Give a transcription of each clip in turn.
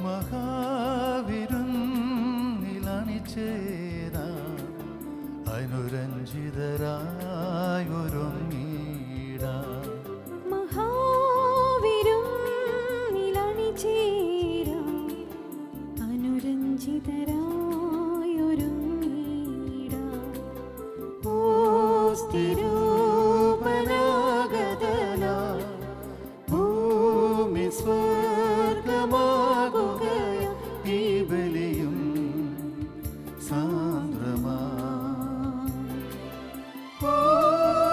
മഹാവിരുന്നിലണിചേരാൻ അനുരഞ്ജിതരായൊരുങ്ങിടാൻ. മഹാവിരുന്നിലണിചേരാൻ അനുരഞ്ജിതരായൊരുങ്ങിടാൻ. ഓസ്തിരൂപനാഗതനായി ഭൂമി സ്വർഗമാകുകയാ ഈ ബലിയും സാന്ദ്രമാ.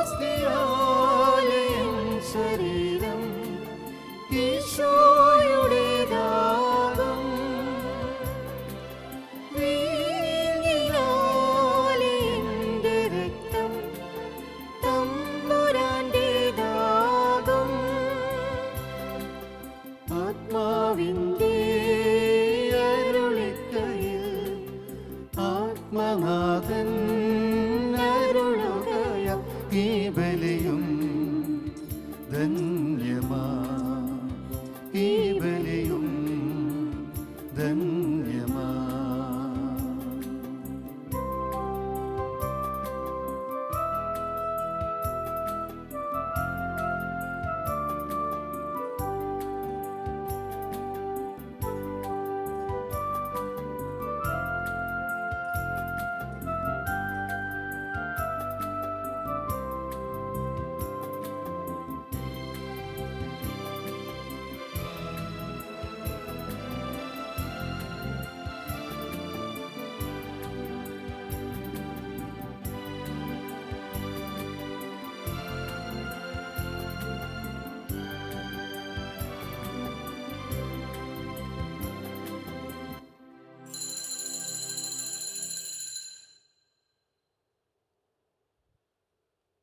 ഓസ്തിയാലയം ശരീരം ഈശോയുടേതാകും. വീഞ്ഞിനാലെ എൻ്റെ രക്തം തമ്പുരാന്റേതാകും. ആത്മാവിൻ്റെ അരുളിക്കയിൽ ആത്മനാഥൻ അരുളുകയ ഈ ബലിയും ധന്യമാ. ഈ ബലിയും ധന്യമാ.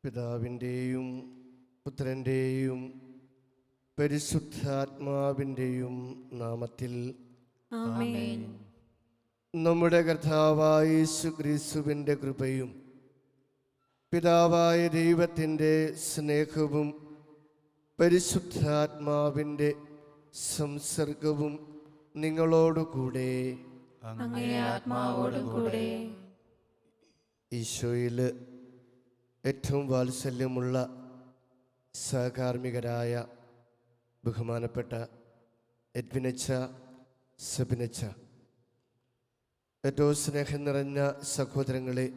പിതാവിൻ്റെയും പുത്രൻ്റെയും പരിശുദ്ധാത്മാവിൻ്റെയും നാമത്തിൽ ആമേൻ. നമ്മുടെ കർത്താവായ യേശുക്രിസ്തുവിൻ്റെ കൃപയും പിതാവായ ദൈവത്തിൻ്റെ സ്നേഹവും പരിശുദ്ധാത്മാവിൻ്റെ സംസർഗവും നിങ്ങളോടുകൂടെ അങ്ങേ ആത്മാവോടും കൂടെ. ഈശോയിൽ ഏറ്റവും വാത്സല്യമുള്ള സഹകാർമ്മികരായ ബഹുമാനപ്പെട്ട എഡ്വിനച്ച, സെബിനച്ച, ഏറ്റവും സ്നേഹം നിറഞ്ഞ സഹോദരങ്ങളെ,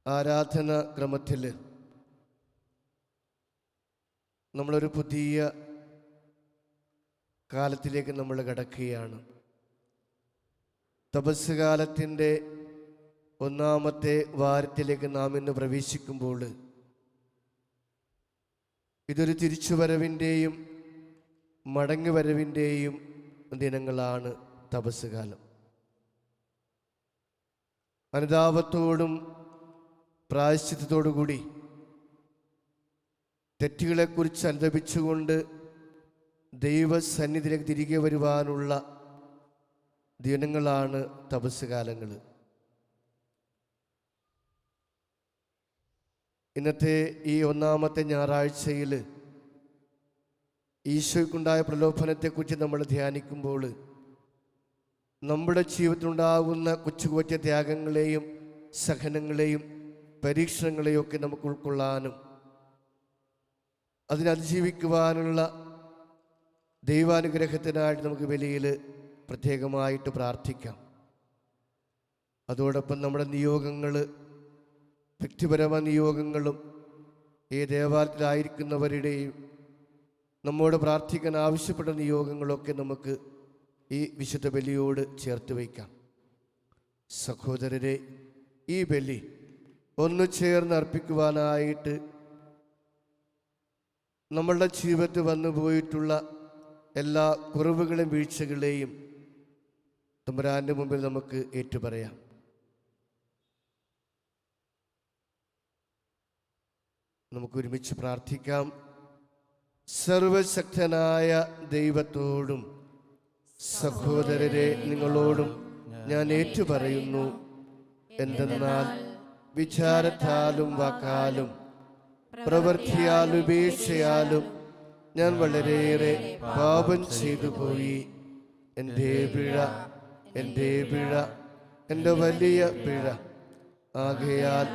ആരാധന ക്രമത്തിൽ നമ്മളൊരു പുതിയ കാലത്തിലേക്ക് നമ്മൾ കടക്കുകയാണ്. തപസ് കാലത്തിൻ്റെ ഒന്നാമത്തെ വാരത്തിലേക്ക് നാം ഇന്ന് പ്രവേശിക്കുമ്പോൾ ഇതൊരു തിരിച്ചുവരവിൻ്റെയും മടങ്ങിവരവിൻ്റെയും ദിനങ്ങളാണ്. തപസ് കാലം അനുതാപത്തോടും പ്രായശ്ചിത്തത്തോടുകൂടി തെറ്റുകളെക്കുറിച്ച് അനുതപിച്ചുകൊണ്ട് ദൈവസന്നിധിയിലേക്ക് തിരികെ വരുവാനുള്ള ദിനങ്ങളാണ് തപസ് കാലങ്ങൾ. ഇന്നത്തെ ഈ ഒന്നാമത്തെ ഞായറാഴ്ചയിൽ ഈശോയ്ക്കുണ്ടായ പ്രലോഭനത്തെക്കുറിച്ച് നമ്മൾ ധ്യാനിക്കുമ്പോൾ നമ്മുടെ ജീവിതത്തിലുണ്ടാകുന്ന കൊച്ചുകൊച്ചു ത്യാഗങ്ങളെയും സഹനങ്ങളെയും പരീക്ഷണങ്ങളെയും ഒക്കെ നമുക്ക് ഉൾക്കൊള്ളാനും അതിനതിജീവിക്കുവാനുള്ള ദൈവാനുഗ്രഹത്തിനായിട്ട് നമുക്ക് ബലിയിൽ പ്രത്യേകമായിട്ട് പ്രാർത്ഥിക്കാം. അതോടൊപ്പം നമ്മുടെ നിയോഗങ്ങൾ, വ്യക്തിപരമായ നിയോഗങ്ങളും ഈ ദേവാലയത്തിലായിരിക്കുന്നവരുടെയും നമ്മോട് പ്രാർത്ഥിക്കാൻ ആവശ്യപ്പെട്ട നിയോഗങ്ങളൊക്കെ നമുക്ക് ഈ വിശുദ്ധ ബലിയോട് ചേർത്ത് വയ്ക്കാം. സഹോദരരെ, ഈ ബലി ഒന്ന് ചേർന്ന് അർപ്പിക്കുവാനായിട്ട് നമ്മളുടെ ജീവിതത്തിൽ വന്നു പോയിട്ടുള്ള എല്ലാ കുറവുകളും വീഴ്ചകളെയും തമ്പുരാൻ്റെ മുമ്പിൽ നമുക്ക് ഏറ്റുപറയാം. നമുക്ക് ഒരുമിച്ച് പ്രാർത്ഥിക്കാം. സർവശക്തനായ ദൈവത്തോടും സഹോദരരെ നിങ്ങളോടും ഞാൻ ഏറ്റുപറയുന്നു. എന്തെന്നാൽ വിചാരത്താലും വാക്കാലും പ്രവൃത്തിയാലും ഉപേക്ഷയാലും ഞാൻ വളരെയേറെ പാപം ചെയ്തു പോയി. എൻ്റെ പിഴ, എൻ്റെ പിഴ, എൻ്റെ വലിയ പിഴ. ആകയാൽ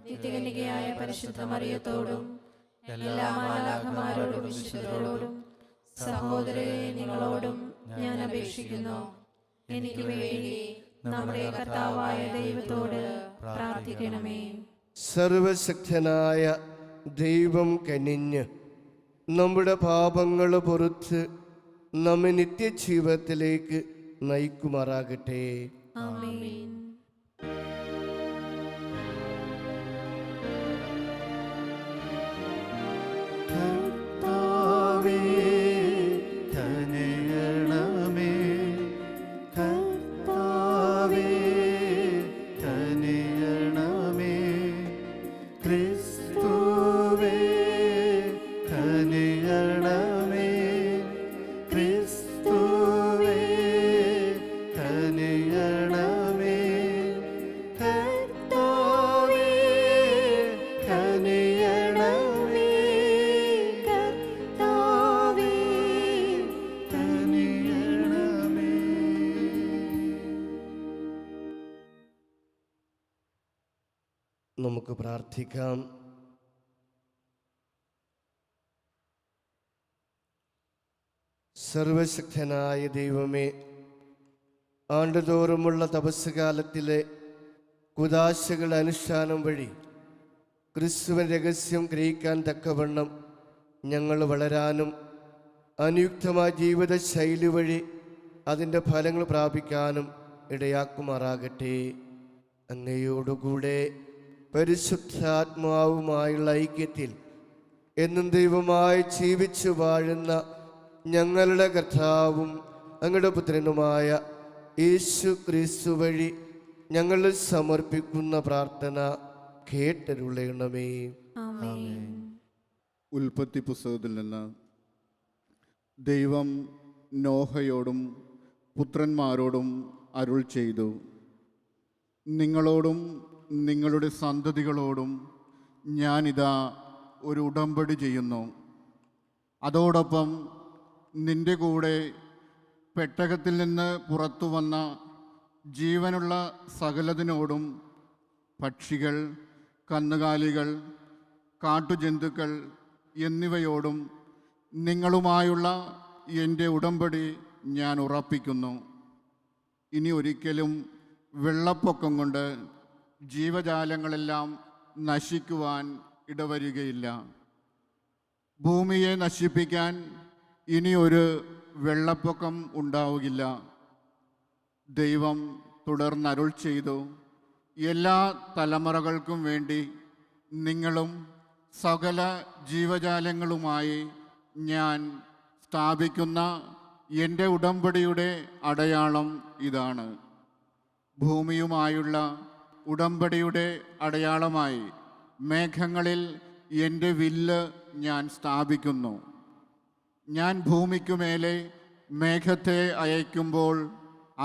നിത്യകന്യകയായ പരിശുദ്ധ മറിയത്തോടും എല്ലാ മാലാഖമാരോടും വിശുദ്ധരോടും സഹോദരരെ നിങ്ങളോടും ഞാൻ അപേക്ഷിക്കുന്നു, എനിക്ക് വേണ്ടി നമ്മുടെ കർത്താവായ ദൈവത്തോട് പ്രാർത്ഥിക്കണമേ. സർവശക്തനായ ദൈവം കനിഞ്ഞ് നമ്മുടെ പാപങ്ങൾ പൊറുത്ത് നമ്മെ നിത്യജീവിതത്തിലേക്ക് നയിക്കുമാറാകട്ടെ. ആമേൻ. കർത്താവേ കനിയണമേ, കർത്താവേ കനിയണമേ, ക്രിസ്തുവേ കനിയണമേ, ക്രിസ്തുവേ കനിയണമേ, കർത്താവേ കനിയണമേ, കർത്താവേ കനിയണമേ. നമുക്ക് പ്രാർത്ഥിക്കാം. സർവശക്തനായ ദൈവമേ, ആണ്ടുതോറുമുള്ള തപസ്സുകാലത്തിലെ കുദാശകളുടെ അനുഷ്ഠാനം വഴി ക്രിസ്തുവിൻ രഹസ്യം ഗ്രഹിക്കാൻ തക്കവണ്ണം ഞങ്ങൾ വളരാനും അനുയുക്തമായ ജീവിതശൈലി വഴി അതിൻ്റെ ഫലങ്ങൾ പ്രാപിക്കാനും ഇടയാക്കുമാറാകട്ടെ. അങ്ങയോടുകൂടെ പരിശുദ്ധാത്മാവുമായുള്ള ഐക്യത്തിൽ എന്നും ദൈവമായി ജീവിച്ചു വാഴുന്ന ഞങ്ങളുടെ കർത്താവും അങ്ങയുടെ പുത്രനുമായ യേശു ക്രിസ്തു വഴി ഞങ്ങൾ സമർപ്പിക്കുന്ന പ്രാർത്ഥന കേട്ടരുളയണമേ. ആമേൻ. ഉൽപ്പത്തി പുസ്തകത്തിൽ നിന്ന് ദൈവം നോഹയോടും പുത്രന്മാരോടും അരുൾ ചെയ്തു, നിങ്ങളോടും നിങ്ങളുടെ സന്തതികളോടും ഞാനിതാ ഒരു ഉടമ്പടി ചെയ്യുന്നു. അതോടൊപ്പം നിന്റെ കൂടെ പെട്ടകത്തിൽ നിന്ന് പുറത്തു വന്ന ജീവനുള്ള സകലതിനോടും, പക്ഷികൾ, കന്നുകാലികൾ, കാട്ടുജന്തുക്കൾ എന്നിവയോടും നിങ്ങളുമായുള്ള എൻ്റെ ഉടമ്പടി ഞാൻ ഉറപ്പിക്കുന്നു. ഇനി ഒരിക്കലും വെള്ളപ്പൊക്കം കൊണ്ട് ജീവജാലങ്ങളെല്ലാം നശിക്കുവാൻ ഇടവരികയില്ല. ഭൂമിയെ നശിപ്പിക്കാൻ ഇനി ഒരു വെള്ളപ്പൊക്കം ഉണ്ടാവുകയില്ല. ദൈവം തുടർന്നരുൾ ചെയ്തു, എല്ലാ തലമുറകൾക്കും വേണ്ടി നിങ്ങളും സകല ജീവജാലങ്ങളുമായി ഞാൻ സ്ഥാപിക്കുന്ന എൻ്റെ ഉടമ്പടിയുടെ അടയാളം ഇതാണ്. ഭൂമിയുമായുള്ള ഉടമ്പടിയുടെ അടയാളമായി മേഘങ്ങളിൽ എൻ്റെ വില്ല് ഞാൻ സ്ഥാപിക്കുന്നു. ഞാൻ ഭൂമിക്കുമേലെ മേഘത്തെ അയക്കുമ്പോൾ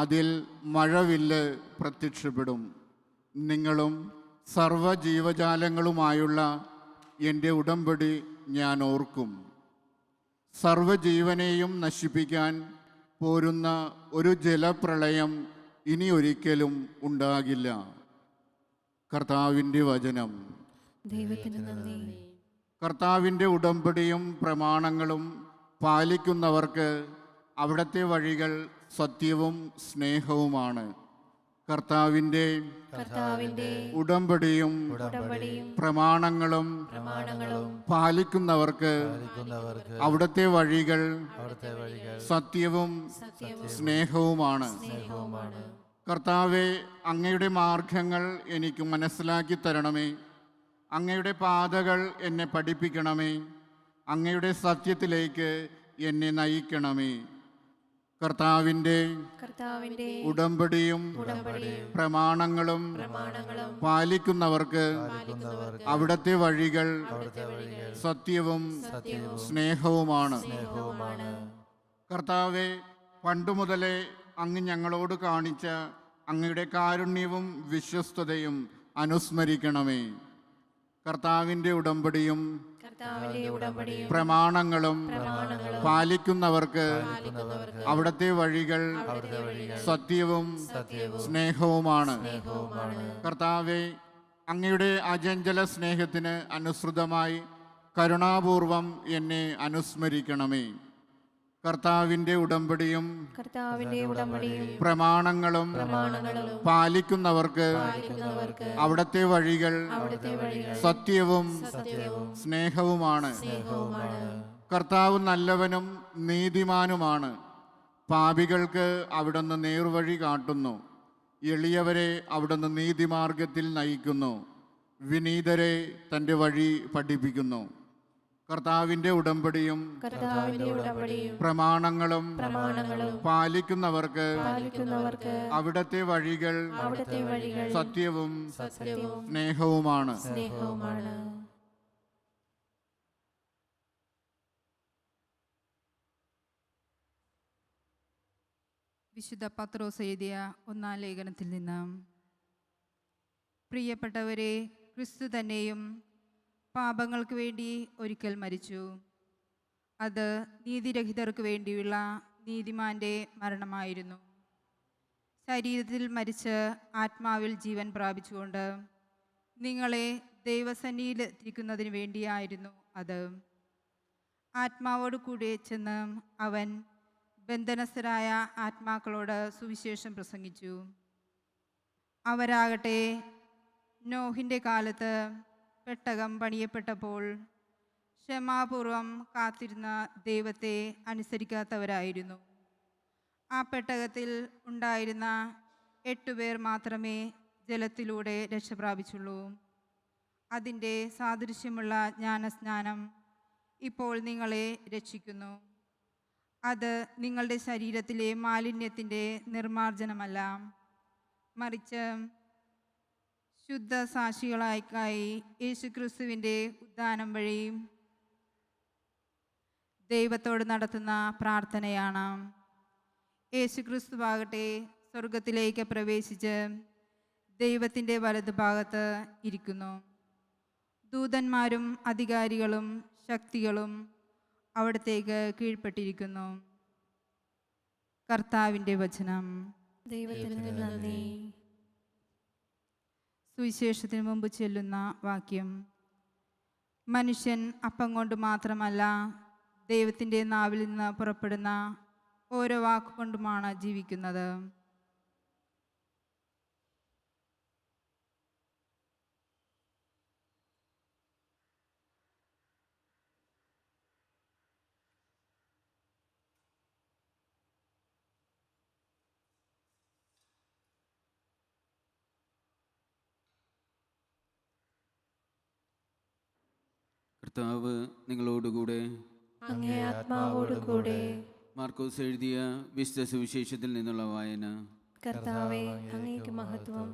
അതിൽ മഴവില്ല് പ്രത്യക്ഷപ്പെടും. നിങ്ങളും സർവ്വജീവജാലങ്ങളുമായുള്ള എൻ്റെ ഉടമ്പടി ഞാൻ ഓർക്കും. സർവ്വജീവനെയും നശിപ്പിക്കാൻ പോരുന്ന ഒരു ജലപ്രളയം ഇനി ഒരിക്കലും ഉണ്ടാകില്ല. കർത്താവിൻ്റെ വചനം. ദൈവത്തിന് നന്ദി. കർത്താവിൻ്റെ ഉടമ്പടിയും പ്രമാണങ്ങളും പാലിക്കുന്നവർക്ക് അവിടുത്തെ വഴികൾ സത്യവും സ്നേഹവുമാണ്. കർത്താവിൻ്റെ ഉടമ്പടിയും പ്രമാണങ്ങളും പാലിക്കുന്നവർക്ക് അവിടുത്തെ വഴികൾ സത്യവും സ്നേഹവുമാണ്. കർത്താവെ, അങ്ങയുടെ മാർഗങ്ങൾ എനിക്ക് മനസ്സിലാക്കി തരണമേ. അങ്ങയുടെ പാതകൾ എന്നെ പഠിപ്പിക്കണമേ. അങ്ങയുടെ സത്യത്തിലേക്ക് എന്നെ നയിക്കണമേ. കർത്താവിൻ്റെ ഉടമ്പടിയും പ്രമാണങ്ങളും പാലിക്കുന്നവർക്ക് അവിടുത്തെ വഴികൾ സത്യവും സ്നേഹവുമാണ്. കർത്താവെ, പണ്ടുമുതലേ അങ്ങ് ഞങ്ങളോട് കാണിച്ച അങ്ങയുടെ കാരുണ്യവും വിശ്വസ്തതയും അനുസ്മരിക്കണമേ. കർത്താവിൻ്റെ ഉടമ്പടിയും കർത്താവിന്റെ ഉടമ്പടിയും പ്രമാണങ്ങളും പാലിക്കുന്നവർക്ക് അവിടുത്തെ വഴികൾ സത്യവും സ്നേഹവുമാണ്. കർത്താവെ, അങ്ങയുടെ അചഞ്ചല സ്നേഹത്തിന് അനുസൃതമായി കരുണാപൂർവം എന്നെ അനുസ്മരിക്കണമേ. കർത്താവിൻ്റെ ഉടമ്പടിയും പ്രമാണങ്ങളും പാലിക്കുന്നവർക്ക് അവിടുത്തെ വഴികൾ സത്യവും സ്നേഹവുമാണ്. കർത്താവ് നല്ലവനും നീതിമാനുമാണ്. പാപികൾക്ക് അവിടുന്ന് നേർവഴി കാട്ടുന്നു. എളിയവരെ അവിടുന്ന് നീതിമാർഗത്തിൽ നയിക്കുന്നു. വിനീതരെ തൻ്റെ വഴി പഠിപ്പിക്കുന്നു. കർത്താവിൻ്റെ ഉടമ്പടിയും പ്രമാണങ്ങളും പാലിക്കുന്നവർക്ക് അവിടുത്തെ വഴികൾ സത്യവും സ്നേഹവുമാണ്. വിശുദ്ധ പത്രോസ് എഴുതിയ ഒന്നാം ലേഖനത്തിൽ നിന്ന്. പ്രിയപ്പെട്ടവരെ, ക്രിസ്തു തന്നെയും പാപങ്ങൾക്ക് വേണ്ടി ഒരിക്കൽ മരിച്ചു. അത് നീതിരഹിതർക്ക് വേണ്ടിയുള്ള നീതിമാന്റെ മരണമായിരുന്നു. ശരീരത്തിൽ മരിച്ച് ആത്മാവിൽ ജീവൻ പ്രാപിച്ചുകൊണ്ട് നിങ്ങളെ ദൈവസന്നിധിയിൽ എത്തിക്കുന്നതിന് വേണ്ടിയായിരുന്നു അത്. ആത്മാവോട് കൂടി ചെന്ന് അവൻ ബന്ധനസ്ഥരായ ആത്മാക്കളോട് സുവിശേഷം പ്രസംഗിച്ചു. അവരാകട്ടെ നോഹിൻ്റെ കാലത്ത് പെട്ടകം പണിയപ്പെട്ടപ്പോൾ ക്ഷമാപൂർവം കാത്തിരുന്ന ദൈവത്തെ അനുസരിക്കാത്തവരായിരുന്നു. ആ പെട്ടകത്തിൽ ഉണ്ടായിരുന്ന 8 പേർ മാത്രമേ ജലത്തിലൂടെ രക്ഷപ്രാപിച്ചുള്ളൂ. അതിൻ്റെ സാദൃശ്യമുള്ള ജ്ഞാനസ്നാനം ഇപ്പോൾ നിങ്ങളെ രക്ഷിക്കുന്നു. അത് നിങ്ങളുടെ ശരീരത്തിലെ മാലിന്യത്തിൻ്റെ നിർമ്മാർജ്ജനമല്ല, മറിച്ച് ശുദ്ധ സാക്ഷികളായി യേശുക്രിസ്തുവിൻ്റെ ഉദ്ധാനം വഴി ദൈവത്തോട് നടത്തുന്ന പ്രാർത്ഥനയാണ്. യേശുക്രിസ്തുവാകട്ടെ സ്വർഗത്തിലേക്ക് പ്രവേശിച്ച് ദൈവത്തിൻ്റെ വലതുഭാഗത്ത് ഇരിക്കുന്നു. ദൂതന്മാരും അധികാരികളും ശക്തികളും അവിടത്തേക്ക് കീഴ്പ്പെട്ടിരിക്കുന്നു. കർത്താവിൻ്റെ വചനം. ദൈവത്തിന് നന്ദി. സുവിശേഷത്തിന് മുമ്പ് ചൊല്ലുന്ന വാക്യം: മനുഷ്യൻ അപ്പം കൊണ്ട് മാത്രമല്ല, ദൈവത്തിൻ്റെ നാവിൽ നിന്ന് പുറപ്പെടുന്ന ഓരോ വാക്കുകൊണ്ടുമാണ് ജീവിക്കുന്നത്. കർത്താവ് നിങ്ങളോടുകൂടെ. അങ്ങേ ആത്മാവോടുകൂടെ. മാർക്കോസ് എഴുതിയ വിശുദ്ധ സുവിശേഷത്തിൽ നിന്നുള്ള വായന. കർത്താവേ, അങ്ങേക്ക് മഹത്വം.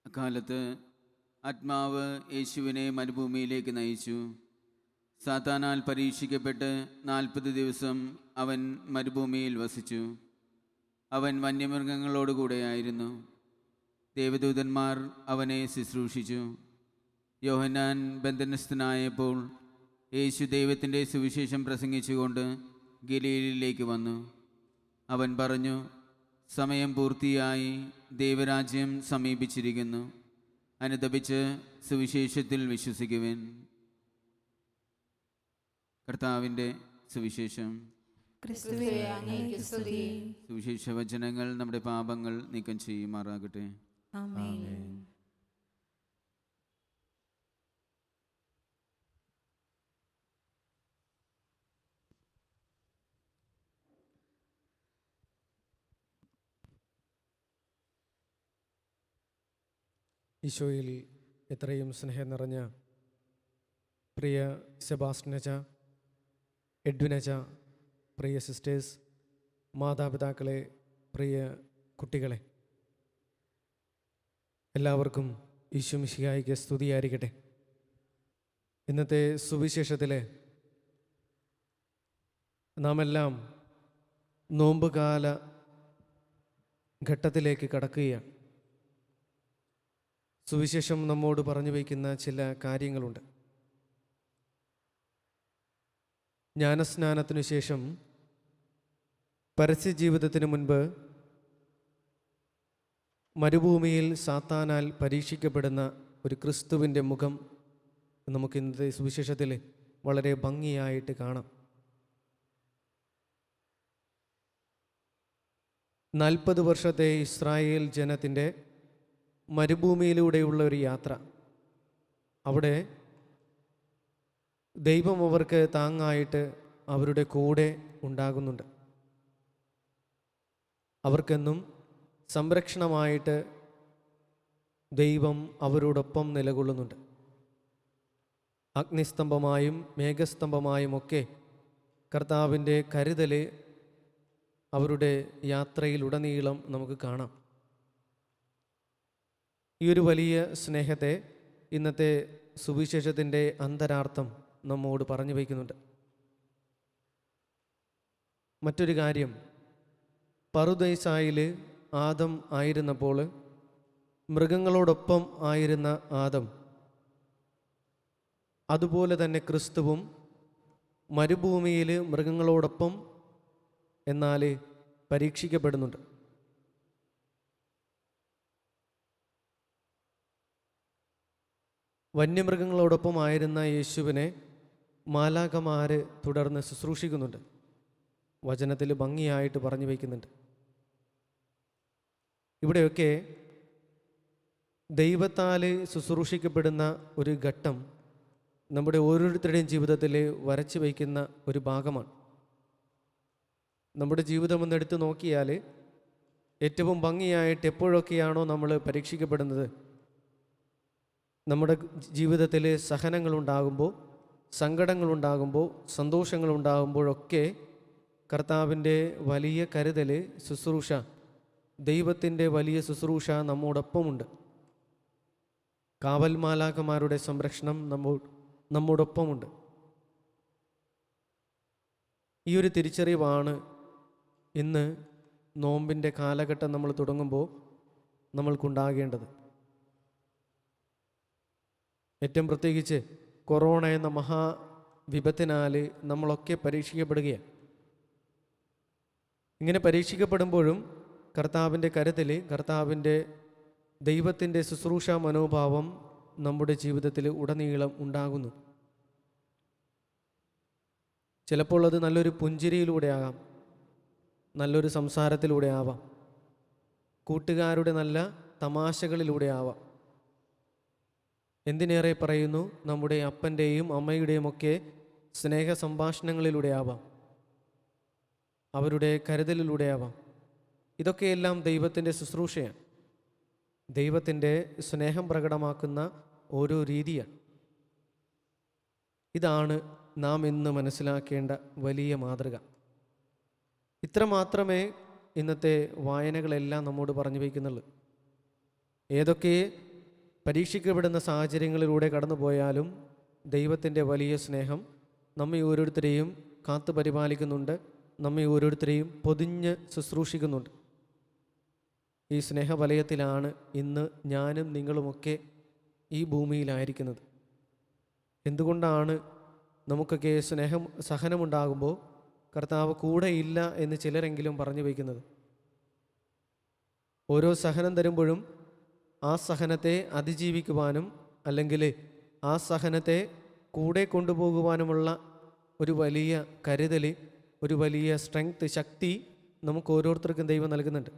അക്കാലത്ത് ആത്മാവ് യേശുവിനെ മരുഭൂമിയിലേക്ക് നയിച്ചു. സാത്താനാൽ പരീക്ഷിക്കപ്പെട്ട് 40 ദിവസം അവൻ മരുഭൂമിയിൽ വസിച്ചു. അവൻ വന്യമൃഗങ്ങളോടുകൂടെയായിരുന്നു. ദേവദൂതന്മാർ അവനെ ശുശ്രൂഷിച്ചു. യോഹന്നാൻ ബന്ധനസ്ഥനായപ്പോൾ യേശു ദൈവത്തിൻ്റെ സുവിശേഷം പ്രസംഗിച്ചുകൊണ്ട് ഗലീലയിലേക്ക് വന്നു. അവൻ പറഞ്ഞു, സമയം പൂർത്തിയായി, ദൈവരാജ്യം സമീപിച്ചിരിക്കുന്നു. അനുതപിച്ച് സുവിശേഷത്തിൽ വിശ്വസിക്കുവിൻ. കർത്താവിൻ്റെ സുവിശേഷം. ക്രിസ്തുവേ, അങ്ങേക്ക് സ്തുതി. സുവിശേഷ വചനങ്ങൾ നമ്മുടെ പാപങ്ങൾ നീക്കം ചെയ്യുമാറാകട്ടെ. ആമേൻ. ഈശോയിൽ എത്രയും സ്നേഹം നിറഞ്ഞ പ്രിയ സെബാസ്റ്റ്യനച്ച, എഡ്വിനച്ച, പ്രിയ സിസ്റ്റേഴ്സ്, മാതാപിതാക്കളെ, പ്രിയ കുട്ടികളെ, എല്ലാവർക്കും ഈശോ മിശിഹായിക്ക് സ്തുതിയായിരിക്കട്ടെ. ഇന്നത്തെ സുവിശേഷത്തിലെ നാം എല്ലാം നോമ്പുകാല ഘട്ടത്തിലേക്ക് കടക്കുകയാണ്. സുവിശേഷം നമ്മോട് പറഞ്ഞു വയ്ക്കുന്ന ചില കാര്യങ്ങളുണ്ട്. ജ്ഞാനസ്നാനത്തിനു ശേഷം പരസ്യജീവിതത്തിന് മുൻപ് മരുഭൂമിയിൽ സാത്താനാൽ പരീക്ഷിക്കപ്പെടുന്ന ഒരു ക്രിസ്തുവിൻ്റെ മുഖം നമുക്ക് ഇന്നത്തെ സുവിശേഷത്തിൽ വളരെ ഭംഗിയായിട്ട് കാണാം. 40 വർഷത്തെ ഇസ്രായേൽ ജനത്തിൻ്റെ മരുഭൂമിയിലൂടെയുള്ള ഒരു യാത്ര. അവിടെ ദൈവം അവർക്ക് താങ്ങായിട്ട് അവരുടെ കൂടെ ഉണ്ടാകുന്നുണ്ട്. അവർക്കെന്നും സംരക്ഷണമായിട്ട് ദൈവം അവരോടൊപ്പം നിലകൊള്ളുന്നുണ്ട്. അഗ്നിസ്തംഭമായും മേഘസ്തംഭമായും ഒക്കെ കർത്താവിൻ്റെ കരുതൽ അവരുടെ യാത്രയിലുടനീളം നമുക്ക് കാണാം. ഈ ഒരു വലിയ സ്നേഹത്തെ ഇന്നത്തെ സുവിശേഷത്തിൻ്റെ അന്തരാർത്ഥം നമ്മോട് പറഞ്ഞു വയ്ക്കുന്നുണ്ട്. മറ്റൊരു കാര്യം, പറുദൈസായിൽ ആദം ആയിരുന്നപ്പോൾ മൃഗങ്ങളോടൊപ്പം ആയിരുന്ന ആദം, അതുപോലെ തന്നെ ക്രിസ്തുവും മരുഭൂമിയിൽ മൃഗങ്ങളോടൊപ്പം എന്നാൽ പരീക്ഷിക്കപ്പെടുന്നുണ്ട്. വന്യമൃഗങ്ങളോടൊപ്പം ആയിരുന്ന യേശുവിനെ മാലാഖമാർ തുടർന്ന് ശുശ്രൂഷിക്കുന്നുണ്ട്. വചനത്തിൽ ഭംഗിയായിട്ട് പറഞ്ഞു വയ്ക്കുന്നുണ്ട്. ഇവിടെയൊക്കെ ദൈവത്താൽ ശുശ്രൂഷിക്കപ്പെടുന്ന ഒരു ഘട്ടം നമ്മുടെ ഓരോരുത്തരുടെയും ജീവിതത്തിൽ വരച്ചു വയ്ക്കുന്ന ഒരു ഭാഗമാണ്. നമ്മുടെ ജീവിതം ഒന്നെടുത്ത് നോക്കിയാൽ ഏറ്റവും ഭംഗിയായിട്ട് എപ്പോഴൊക്കെയാണോ നമ്മൾ പരീക്ഷിക്കപ്പെടുന്നത്, നമ്മുടെ ജീവിതത്തിൽ സഹനങ്ങളുണ്ടാകുമ്പോൾ, സങ്കടങ്ങളുണ്ടാകുമ്പോൾ, സന്തോഷങ്ങളുണ്ടാകുമ്പോഴൊക്കെ കർത്താവിൻ്റെ വലിയ കരുതൽ, ശുശ്രൂഷ, ദൈവത്തിൻ്റെ വലിയ ശുശ്രൂഷ നമ്മോടൊപ്പമുണ്ട്. കാവൽ മാലാഖമാരുടെ സംരക്ഷണം നമ്മോടൊപ്പമുണ്ട്. ഈ ഒരു തിരിച്ചറിവാണ് ഇന്ന് നോമ്പിൻ്റെ കാലഘട്ടം നമ്മൾ തുടങ്ങുമ്പോൾ നമ്മൾക്കുണ്ടാകേണ്ടത്. ഏറ്റവും പ്രത്യേകിച്ച് കൊറോണ എന്ന മഹാവിപത്തിനാൽ നമ്മളൊക്കെ പരീക്ഷിക്കപ്പെടുകയാണ്. ഇങ്ങനെ പരീക്ഷിക്കപ്പെടുമ്പോഴും കർത്താവിൻ്റെ കരുതൽ, കർത്താവിൻ്റെ ദൈവത്തിൻ്റെ ശുശ്രൂഷ മനോഭാവം നമ്മുടെ ജീവിതത്തിൽ ഉടനീളം ഉണ്ടാകുന്നു. ചിലപ്പോൾ അത് നല്ലൊരു പുഞ്ചിരിയിലൂടെ ആകാം, നല്ലൊരു സംസാരത്തിലൂടെ ആവാം, കൂട്ടുകാരുടെ നല്ല തമാശകളിലൂടെ ആവാം. എന്തിനേറെ പറയുന്നു, നമ്മുടെ അപ്പൻ്റെയും അമ്മയുടെയും ഒക്കെ സ്നേഹ സംഭാഷണങ്ങളിലൂടെ ആവാം, അവരുടെ കരുതലിലൂടെ ആവാം. ഇതൊക്കെയെല്ലാം ദൈവത്തിൻ്റെ ശുശ്രൂഷയാണ്, ദൈവത്തിൻ്റെ സ്നേഹം പ്രകടമാക്കുന്ന ഓരോ രീതിയാണ്. ഇതാണ് നാം ഇന്ന് മനസ്സിലാക്കേണ്ട വലിയ മാതൃക. ഇത്ര മാത്രമേ ഇന്നത്തെ വായനകളെല്ലാം നമ്മോട് പറഞ്ഞു വയ്ക്കുന്നുള്ളൂ. ഏതൊക്കെ പരീക്ഷിക്കപ്പെടുന്ന സാഹചര്യങ്ങളിലൂടെ കടന്നു പോയാലും ദൈവത്തിൻ്റെ വലിയ സ്നേഹം നമ്മെ ഓരോരുത്തരെയും കാത്തു പരിപാലിക്കുന്നുണ്ട്, നമ്മെ ഓരോരുത്തരെയും പൊതിഞ്ഞ് ശുശ്രൂഷിക്കുന്നുണ്ട്. ഈ സ്നേഹവലയത്തിലാണ് ഇന്ന് ഞാനും നിങ്ങളുമൊക്കെ ഈ ഭൂമിയിലായിരിക്കുന്നത്. എന്തുകൊണ്ടാണ് നമുക്കൊക്കെ സഹനമുണ്ടാകുമ്പോൾ കർത്താവ് കൂടെ ഇല്ല എന്ന് ചിലരെങ്കിലും പറഞ്ഞു വയ്ക്കുന്നത്? ഓരോ സഹനം തരുമ്പോഴും ആ സഹനത്തെ അതിജീവിക്കുവാനും അല്ലെങ്കിൽ ആ സഹനത്തെ കൂടെ കൊണ്ടുപോകുവാനുമുള്ള ഒരു വലിയ കരുതൽ, ഒരു വലിയ സ്ട്രെങ്ത്, ശക്തി നമുക്ക് ഓരോരുത്തർക്കും ദൈവം നൽകുന്നുണ്ട്.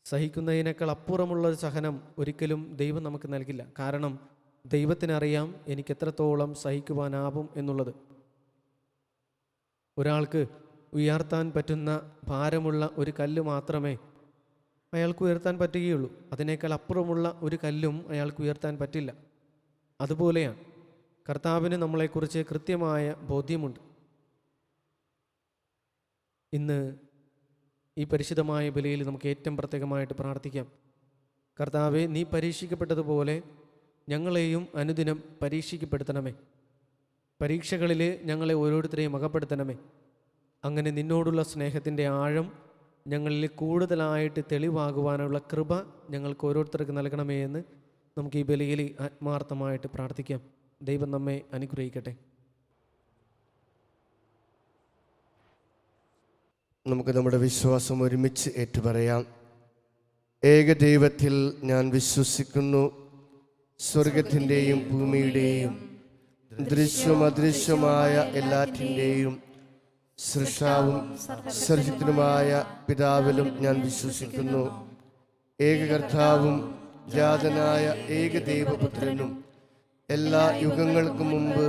സഹിക്കുന്നതിനേക്കാൾ അപ്പുറമുള്ളൊരു സഹനം ഒരിക്കലും ദൈവം നമുക്ക് നൽകില്ല. കാരണം ദൈവത്തിനറിയാം എനിക്ക് എത്രത്തോളം സഹിക്കുവാനാവും എന്നുള്ളത്. ഒരാൾക്ക് ഉയർത്താൻ പറ്റുന്ന ഭാരമുള്ള ഒരു കല്ല് മാത്രമേ അയാൾക്ക് ഉയർത്താൻ പറ്റുകയുള്ളൂ. അതിനേക്കാൾ അപ്പുറമുള്ള ഒരു കല്ലും അയാൾക്ക് ഉയർത്താൻ പറ്റില്ല. അതുപോലെയാണ് കർത്താവിന് നമ്മളെക്കുറിച്ച് കൃത്യമായ ബോധ്യമുണ്ട്. ഇന്ന് ഈ പരിശുദ്ധമായ ബലിയിൽ നമുക്ക് ഏറ്റവും പ്രത്യേകമായിട്ട് പ്രാർത്ഥിക്കാം. കർത്താവെ, നീ പരീക്ഷിക്കപ്പെട്ടതുപോലെ ഞങ്ങളെയും അനുദിനം പരീക്ഷിക്കപ്പെടുത്തണമേ. പരീക്ഷകളിൽ ഞങ്ങളെ ഓരോരുത്തരെയും അകപ്പെടുത്തണമേ. അങ്ങനെ നിന്നോടുള്ള സ്നേഹത്തിൻ്റെ ആഴം ഞങ്ങളിൽ കൂടുതലായിട്ട് തെളിവാകുവാനുള്ള കൃപ ഞങ്ങൾക്ക് ഓരോരുത്തർക്ക് നൽകണമേ എന്ന് നമുക്ക് ഈ ബലിയിൽ ആത്മാർത്ഥമായിട്ട് പ്രാർത്ഥിക്കാം. ദൈവം നമ്മെ അനുഗ്രഹിക്കട്ടെ. നമുക്ക് നമ്മുടെ വിശ്വാസം ഒരുമിച്ച് ഏറ്റുപറയാം. ഏകദൈവത്തിൽ ഞാൻ വിശ്വസിക്കുന്നു. സ്വർഗത്തിൻ്റെയും ഭൂമിയുടെയും ദൃശ്യവും അദൃശ്യമായ എല്ലാറ്റിൻ്റെയും സൃഷ്ടാവും സർജിതനുമായ പിതാവിലും ഞാൻ വിശ്വസിക്കുന്നു. ഏകകർത്താവും ജാതനായ ഏകദൈവപുത്രനും എല്ലാ യുഗങ്ങൾക്കും മുമ്പ്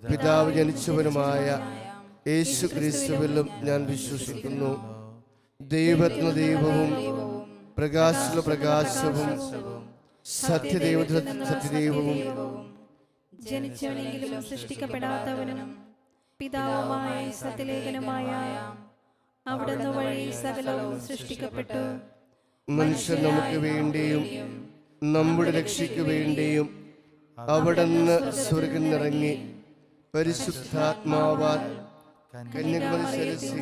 പിതാവ് ജനിച്ചവനുമായ യേശു ക്രിസ്തുവിലും ഞാൻ വിശ്വസിക്കുന്നു. ദൈവത്തിന് ദൈവവും പ്രകാശത്തിലെ പ്രകാശവും സത്യദൈവത്തിന് സത്യദൈവവും ജനിച്ചവനെങ്കിലും സൃഷ്ടിക്കപ്പെടാത്തവനും പിതാവുമായ സത്യലേഖനമായ അവിടുന്ന് വഴി സകലവും സൃഷ്ടിക്കപ്പെട്ടു. മനുഷ്യൻ നമുക്ക് വേണ്ടിയും നമ്മുടെ രക്ഷയ്ക്ക് വേണ്ടിയും അവിടുന്ന് സ്വർഗം നിറങ്ങി പരിശുദ്ധാത്മാവാൽ കന്യകമറിയത്തിൽ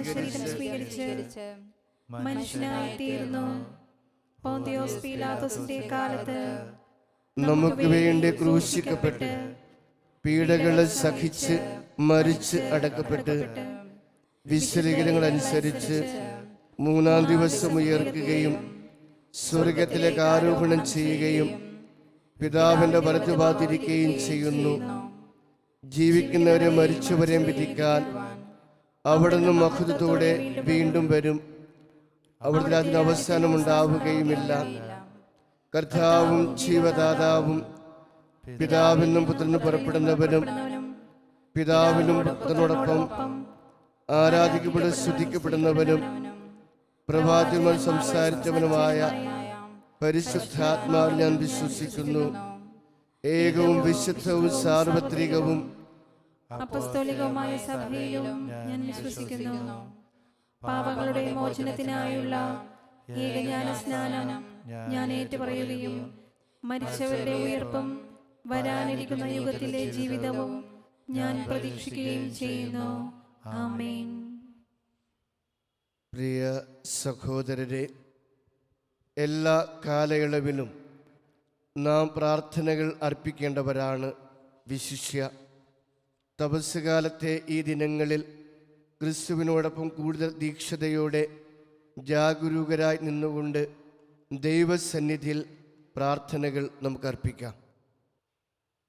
സ്വീകരിച്ച് മനുഷ്യനായി തീർന്നു. പോന്തിയോസ് പീലാത്തോസിന്റെ കാലത്ത് നമുക്ക് വേണ്ടി ക്രൂശിക്കപ്പെട്ട് പീഡകളെ സഹിച്ച് മരിച്ച് അടക്കപ്പെട്ട് വിശുദ്ധീകരണങ്ങൾ അനുസരിച്ച് 3-ാം ദിവസം ഉയർക്കുകയും സ്വർഗത്തിലേക്ക് ആരോഹണം ചെയ്യുകയും പിതാവിന്റെ വലത്തുഭാഗത്തിരിക്കുകയും ചെയ്യുന്നു. ജീവിക്കുന്നവരെ മരിച്ചവരെയും വിധിക്കാൻ അവിടുന്ന് മഹത്വത്തോടെ വീണ്ടും വരും. അവിടുത്തെ അതിന് അവസാനം ഉണ്ടാവുകയുമില്ല. കർത്താവും ജീവദാതാവും പിതാവിനും പുത്രനും പുറപ്പെടുന്നവനും പിതാവിനും പുത്രനോടൊപ്പം ആരാധിക്കപ്പെടും സ്തുതിക്കപ്പെടുന്നവനും പ്രവാചകന്മാർ സംസാരിച്ചവനുമായ പരിശുദ്ധാത്മാവിൽ ഞാൻ വിശ്വസിക്കുന്നു. ഏകവും വിശുദ്ധവും സാർവത്രികവും അപ്പസ്തോലികവുമായ സഭയിലും ഞാൻ വിശ്വസിക്കുന്നു. പാപങ്ങളുടെ മോചനത്തിനായുള്ള ഏകജ്ഞാന സ്നാനം ഞാൻ ഏറ്റുപറയുകയും മരിച്ചവരുടെ ഉയർപ്പും വരാനിരിക്കുന്ന യുഗത്തിലെ ജീവിതവും ഞാൻ പ്രതീക്ഷിക്കുകയും ചെയ്യുന്നു. ആമേൻ. പ്രിയ സഹോദരരെ, എല്ലാ കാലയളവിലും നാം പ്രാർത്ഥനകൾ അർപ്പിക്കേണ്ടവരാണ്. വിശിഷ്യ തപസ്സുകാലത്തെ ഈ ദിനങ്ങളിൽ ക്രിസ്തുവിനോടൊപ്പം കൂടുതൽ ദീക്ഷതയോടെ ജാഗരൂകരായി നിന്നുകൊണ്ട് ദൈവസന്നിധിയിൽ പ്രാർത്ഥനകൾ നമുക്ക് അർപ്പിക്കാം.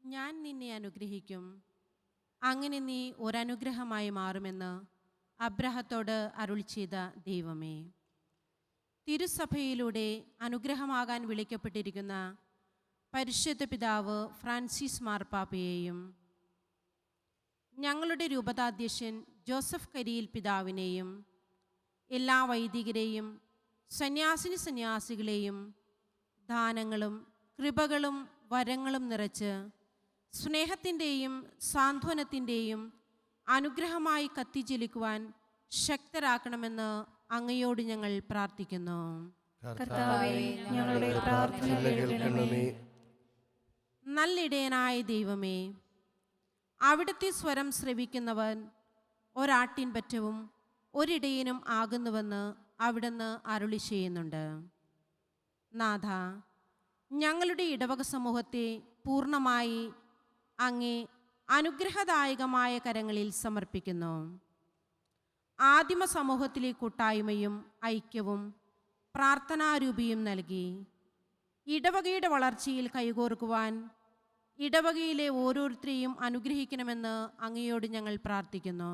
ഞാൻ നിന്നെ അനുഗ്രഹിക്കും, അങ്ങനെ നീ ഒരനുഗ്രഹമായി മാറുമെന്ന് അബ്രഹത്തോട് അരുളി ചെയ്ത ദൈവമേ, തിരുസഭയിലൂടെ അനുഗ്രഹമാകാൻ വിളിക്കപ്പെട്ടിരിക്കുന്ന പരിശുദ്ധ പിതാവ് ഫ്രാൻസിസ് മാർപ്പാപ്പയെയും ഞങ്ങളുടെ രൂപതാധ്യക്ഷൻ ജോസഫ് കരിയിൽ പിതാവിനെയും എല്ലാ വൈദികരെയും സന്യാസിനികളെയും ദാനങ്ങളും കൃപകളും വരങ്ങളും നിറച്ച് സ്നേഹത്തിൻ്റെയും സാന്ത്വനത്തിൻ്റെയും അനുഗ്രഹമായി കത്തിജ്വലിക്കുവാൻ ശക്തരാക്കണമെന്ന് അങ്ങയോട് ഞങ്ങൾ പ്രാർത്ഥിക്കുന്നു. കർത്താവേ, ഞങ്ങളുടെ പ്രാർത്ഥന കേൾക്കണമേ. നല്ലിടയനായ ദൈവമേ, അവിടുത്തെ സ്വരം ശ്രവിക്കുന്നവൻ ഒരാട്ടിൻ പറ്റവും ഒരിടയനും ആകുന്നുവെന്ന് അവിടുന്ന് അരുളി ചെയ്യുന്നുണ്ട്. നാഥ, ഞങ്ങളുടെ ഇടവക സമൂഹത്തെ പൂർണ്ണമായി അങ്ങേ അനുഗ്രഹദായകമായ കരങ്ങളിൽ സമർപ്പിക്കുന്നു. ആദിമ സമൂഹത്തിലെ കൂട്ടായ്മയും ഐക്യവും പ്രാർത്ഥനാരൂപിയും നൽകി ഇടവകയുടെ വളർച്ചയിൽ കൈകോർക്കുവാൻ ഇടവകയിലെ ഓരോരുത്തരെയും അനുഗ്രഹിക്കണമെന്ന് അങ്ങയോട് ഞങ്ങൾ പ്രാർത്ഥിക്കുന്നു.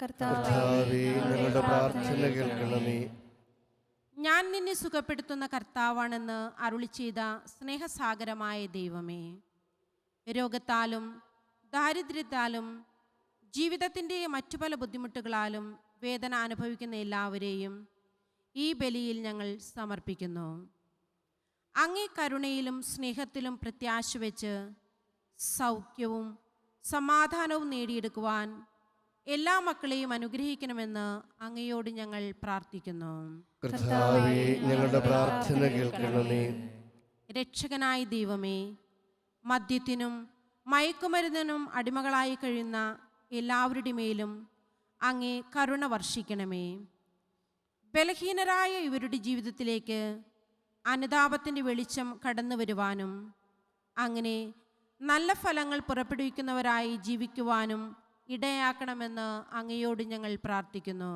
കർത്താവേ, ഞങ്ങളുടെ പ്രാർത്ഥന കേൾക്കണമേ. ഞാൻ നിന്നെ സുഖപ്പെടുത്തുന്ന കർത്താവാണെന്ന് അരുളി ചെയ്ത സ്നേഹസാഗരമായ ദൈവമേ, രോഗത്താലും ദാരിദ്ര്യത്താലും ജീവിതത്തിൻ്റെ മറ്റു പല ബുദ്ധിമുട്ടുകളാലും വേദന അനുഭവിക്കുന്ന എല്ലാവരെയും ഈ ബലിയിൽ ഞങ്ങൾ സമർപ്പിക്കുന്നു. അങ്ങേ കരുണയിലും സ്നേഹത്തിലും പ്രത്യാശ വെച്ച് സൗഖ്യവും സമാധാനവും നേടിയെടുക്കുവാൻ എല്ലാ മക്കളെയും അനുഗ്രഹിക്കണമെന്ന് അങ്ങയോട് ഞങ്ങൾ പ്രാർത്ഥിക്കുന്നു. കർത്താവേ, ഞങ്ങളുടെ പ്രാർത്ഥന കേൾക്കണമേ. രക്ഷകനായ ദൈവമേ, മദ്യത്തിനും മയക്കുമരുന്നിനും അടിമകളായി കഴിയുന്ന എല്ലാവരുടെ മേലും അങ്ങേ കരുണ വർഷിക്കണമേ. ബലഹീനരായ ഇവരുടെ ജീവിതത്തിലേക്ക് അനുതാപത്തിൻ്റെ വെളിച്ചം കടന്നു വരുവാനും അങ്ങനെ നല്ല ഫലങ്ങൾ പുറപ്പെടുവിക്കുന്നവരായി ജീവിക്കുവാനും ഇടയാക്കണമെന്ന് അങ്ങയോട് ഞങ്ങൾ പ്രാർത്ഥിക്കുന്നു.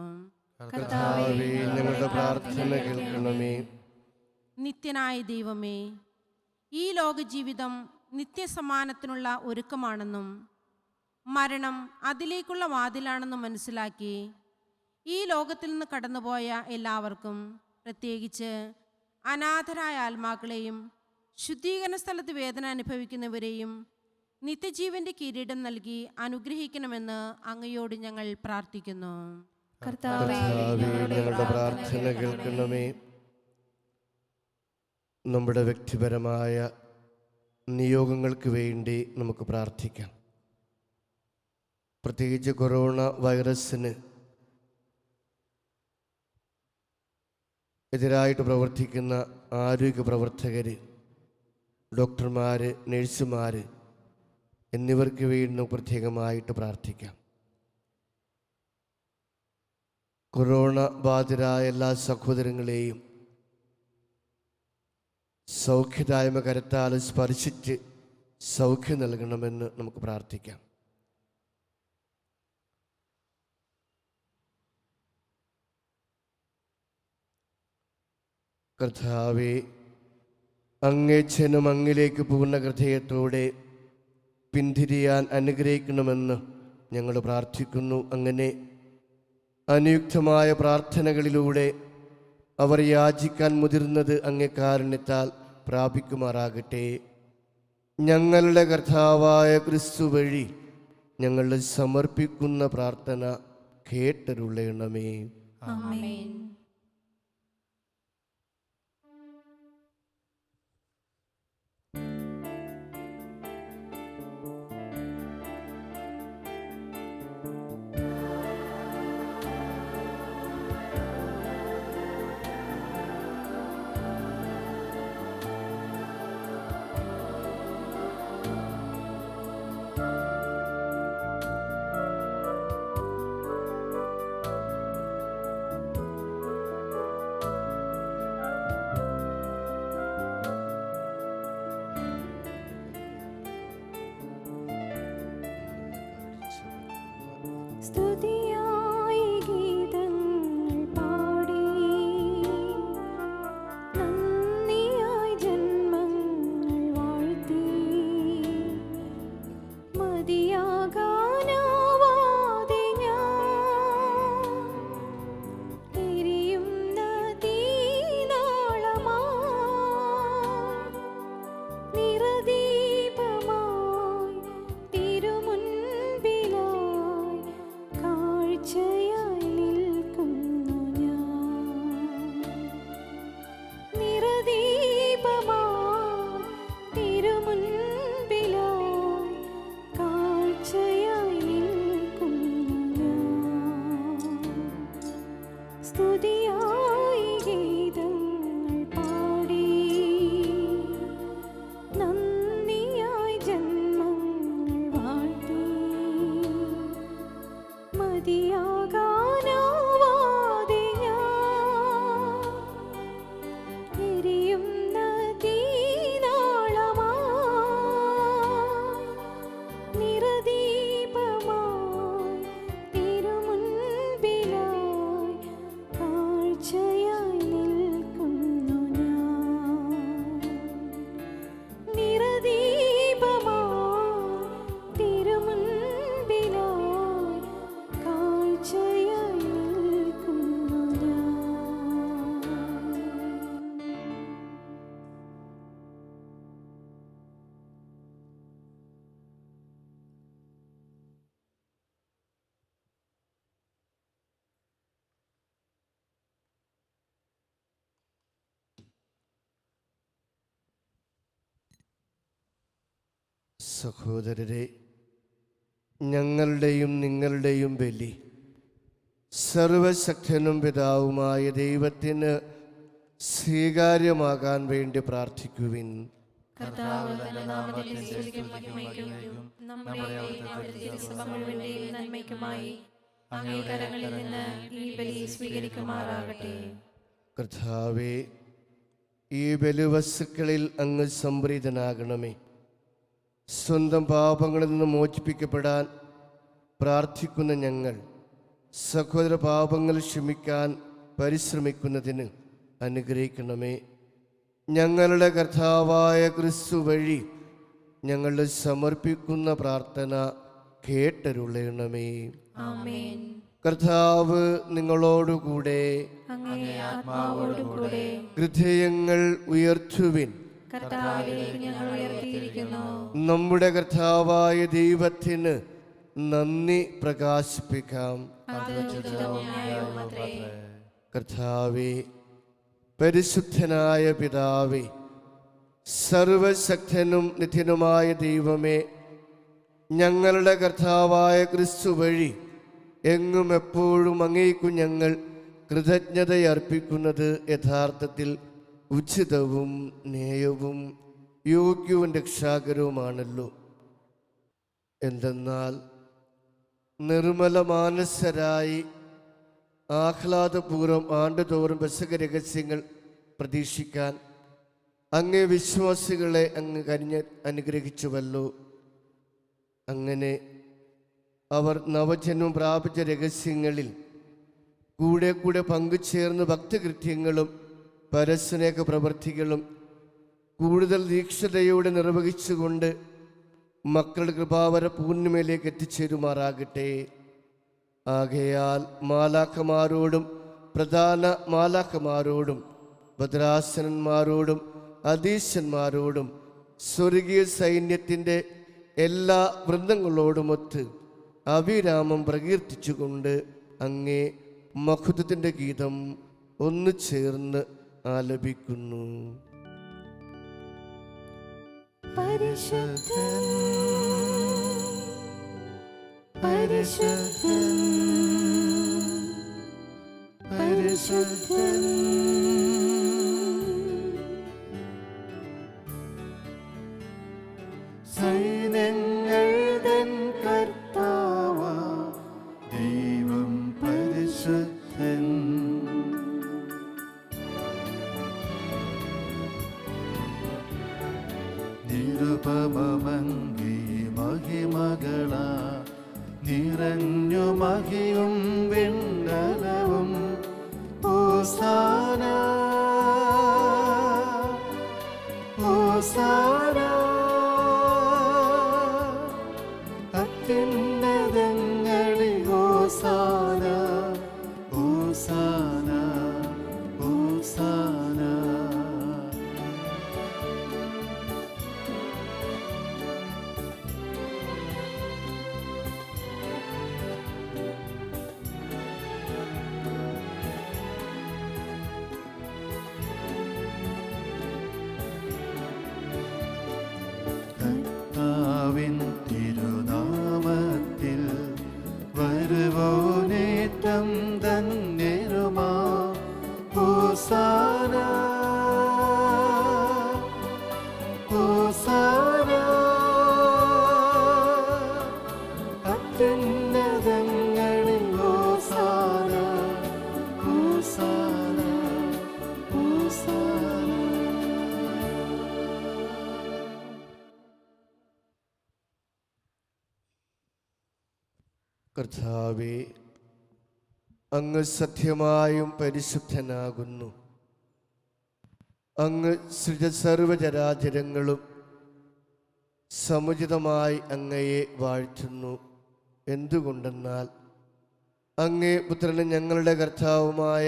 കർത്താവേ, ഞങ്ങളുടെ പ്രാർത്ഥന കേൾക്കണമേ. നിത്യനായ ദൈവമേ, ഈ ലോക ജീവിതം നിത്യസമ്മാനത്തിനുള്ള ഒരുക്കമാണെന്നും മരണം അതിലേക്കുള്ള വാതിലാണെന്നും മനസ്സിലാക്കി ഈ ലോകത്തിൽ നിന്ന് കടന്നുപോയ എല്ലാവർക്കും, പ്രത്യേകിച്ച് അനാഥരായ ആത്മാക്കളെയും ശുദ്ധീകരണ സ്ഥലത്ത് വേദന അനുഭവിക്കുന്നവരെയും നിത്യജീവന്റെ കിരീടം നൽകി അനുഗ്രഹിക്കണമെന്ന് അങ്ങയോട് ഞങ്ങൾ പ്രാർത്ഥിക്കുന്നു. കർത്താവേ, ഞങ്ങളുടെ പ്രാർത്ഥന കേൾക്കണമേ. നമ്മുടെ വ്യക്തിപരമായ നിയോഗങ്ങൾക്ക് വേണ്ടി നമുക്ക് പ്രാർത്ഥിക്കാം. പ്രത്യേകിച്ച് കൊറോണ വൈറസിന് എതിരായിട്ട് പ്രവർത്തിക്കുന്ന ആരോഗ്യ പ്രവർത്തകർ, ഡോക്ടർമാർ, നഴ്സുമാർ എന്നിവർക്ക് വേണ്ടി പ്രത്യേകമായിട്ട് പ്രാർത്ഥിക്കാം. കൊറോണ ബാധിതരായ എല്ലാ സഹോദരങ്ങളെയും സൗഖ്യദായമ കരത്താൽ സ്പർശിച്ച് സൗഖ്യം നൽകണമെന്ന് നമുക്ക് പ്രാർത്ഥിക്കാം. കർത്താവേ, അങ്ങേച്ഛനും അങ്ങിലേക്ക് പൂർണ്ണ ഹൃദയത്തോടെ പിന്തിരിയാൻ അനുഗ്രഹിക്കണമെന്ന് ഞങ്ങൾ പ്രാർത്ഥിക്കുന്നു. അങ്ങനെ അനുയുക്തമായ പ്രാർത്ഥനകളിലൂടെ അവർ യാചിക്കാൻ മുതിർന്നത് അങ്ങേ കാരുണ്യത്താൽ പ്രാപിക്കുമാറാകട്ടെ. ഞങ്ങളുടെ കർത്താവായ ക്രിസ്തു വഴി ഞങ്ങൾ സമർപ്പിക്കുന്ന പ്രാർത്ഥന കേട്ടരുളയണമേ. ആമേൻ. സ്തുതിയായി ഗീതങ്ങൾ പാടി, നന്ദിയായി ജന്മങ്ങൾ വാഴ്ത്തി, മതിയാകാനാവാതെ ഞാൻ എരിയുന്ന തീനാളമായി നിറദീപമായി തിരുമുൻപിലായി കാഴ്ചയായി നിൽക്കുന്നു ഞാൻ. നിറദീപമായി തിരുമുൻപിലായി കാഴ്ചയായി നിൽക്കുന്നു ഞാൻ. സ്തുതിയായി ഗീതങ്ങൾ പാടി, നന്ദിയായി ജന്മങ്ങൾ വാഴ്ത്തി, മതിയാകാനാവാതെ ഞാൻ എരിയുന്ന തീനാളമായി നിറദീപമായി തിരുമുൻപിലായി കാഴ്ചയായി നിൽക്കുന്നു ഞാൻ. നിറദീപമായി തിരുമുൻപിലായി കാഴ്ചയായി നിൽക്കുന്നു ഞാൻ. സഹോദരരെ, ഞങ്ങളുടെയും നിങ്ങളുടെയും ബലി സർവശക്തനും പിതാവുമായ ദൈവത്തിന് സ്വീകാര്യമാകാൻ വേണ്ടി പ്രാർത്ഥിക്കുവിൻ. കർത്താവ് തന്റെ നാമത്തിന്റെ സ്തുതിക്കും മഹിമയ്ക്കും നമ്മുടെയും അവിടുത്തെ തിരുസഭ മുഴുവന്റെയും നന്മയ്ക്കുമായി അങ്ങേ കരങ്ങളിൽ നിന്ന് ഈ ബലി സ്വീകരിക്കുമാറാകട്ടെ. കർത്താവേ, ഈ ബലിവസ്തുക്കളിൽ അങ്ങ് സംപ്രീതനാകണമേ. സ്വന്തം പാപങ്ങളിൽ നിന്ന് മോചിപ്പിക്കപ്പെടാൻ പ്രാർത്ഥിക്കുന്ന ഞങ്ങൾ സഹോദര പാപങ്ങൾ ക്ഷമിക്കാൻ പരിശ്രമിക്കുന്നതിന് അനുഗ്രഹിക്കണമേ. ഞങ്ങളുടെ കർത്താവായ ക്രിസ്തു വഴി ഞങ്ങളുടെ സമർപ്പിക്കുന്ന പ്രാർത്ഥന കേട്ടരുളയണമേ. ആമേൻ. കർത്താവ് നിങ്ങളോടുകൂടെ. അങ്ങേ ആത്മാവോടുകൂടെ. ഹൃദയങ്ങൾ ഉയർത്തുവിൻ. കർത്താവിലേക്ക് ഞങ്ങൾ ഉയർത്തിയിരിക്കുന്നു. നമ്മുടെ കർത്താവായ ദൈവത്തിന് നന്ദി പ്രകാശിപ്പിക്കാം. അത് ഉചിതവും ന്യായവുമത്രേ. കർത്താവേ, പരിശുദ്ധനായ പിതാവേ, സർവശക്തനും നിത്യനുമായ ദൈവമേ, ഞങ്ങളുടെ കർത്താവായ ക്രിസ്തു വഴി എങ്ങും എപ്പോഴും അങ്ങേക്കു ഞങ്ങൾ കൃതജ്ഞതയർപ്പിക്കുന്നത് യഥാർത്ഥത്തിൽ ഉചിതവും ന്യായവും യോഗ്യവും രക്ഷാകരവുമാണല്ലോ. എന്തെന്നാൽ നിർമ്മല മാനസരായി ആഹ്ലാദപൂർവ്വം ആണ്ടുതോറും പെസഹ രഹസ്യങ്ങൾ പ്രതീക്ഷിക്കാൻ അങ്ങേ വിശ്വാസികളെ അങ്ങ് അനുഗ്രഹിച്ചുവല്ലോ. അങ്ങനെ അവർ നവജന്മം പ്രാപിച്ച രഹസ്യങ്ങളിൽ കൂടെ കൂടെ പങ്കുചേർന്ന് ഭക്തകൃത്യങ്ങളും പരസ്നേഹ പ്രവൃത്തികളും കൂടുതൽ ദീക്ഷതയോടെ നിർവഹിച്ചുകൊണ്ട് മക്കളുടെ കൃപാവര പൂർണ്ണിമയിലേക്ക് എത്തിച്ചേരുമാറാകട്ടെ. ആകയാൽ മാലാഖമാരോടും പ്രധാന മാലാഖമാരോടും ഭദ്രാസനന്മാരോടും അധീശന്മാരോടും സ്വർഗീയ സൈന്യത്തിൻ്റെ എല്ലാ വൃന്ദങ്ങളോടുമൊത്ത് അവിരാമം പ്രകീർത്തിച്ചുകൊണ്ട് അങ്ങേ മഹത്വത്തിൻ്റെ ഗീതം ഒന്ന് ചേർന്ന് ആലപിക്കുന്നു. പരിശുദ്ധൻ പരിശുദ്ധൻ പരിശുദ്ധൻ സൈന്യങ്ങൾ തൻ കർത്താവാ ദൈവം പരിശുദ്ധൻ. നിരുപമമംഗി മഹിമകള നിറഞ്ഞു മഹിയും വിണ്ടലവും ഹോസാന ഹോസാന അത്യുന്നതങ്ങളിൽ ഹോസാന ഹോസാന ഹോസാന. കർത്താവിൻ തിരുനാമത്തിൽ വരുവോനേറ്റം ധന്യരുമാ ഹോസാന ഹോസാന. അത്യുന്നതങ്ങളിൽ ഹോസാന ഹോസാന ഹോസാന. കർത്താവേ, അങ്ങ് സത്യമായും പരിശുദ്ധനാകുന്നു. അങ്ങ് സൃജ സർവചരാചരങ്ങളും സമുചിതമായി അങ്ങയെ വാഴ്ത്തുന്നു. എന്തുകൊണ്ടെന്നാൽ അങ്ങേ പുത്രനും ഞങ്ങളുടെ കർത്താവുമായ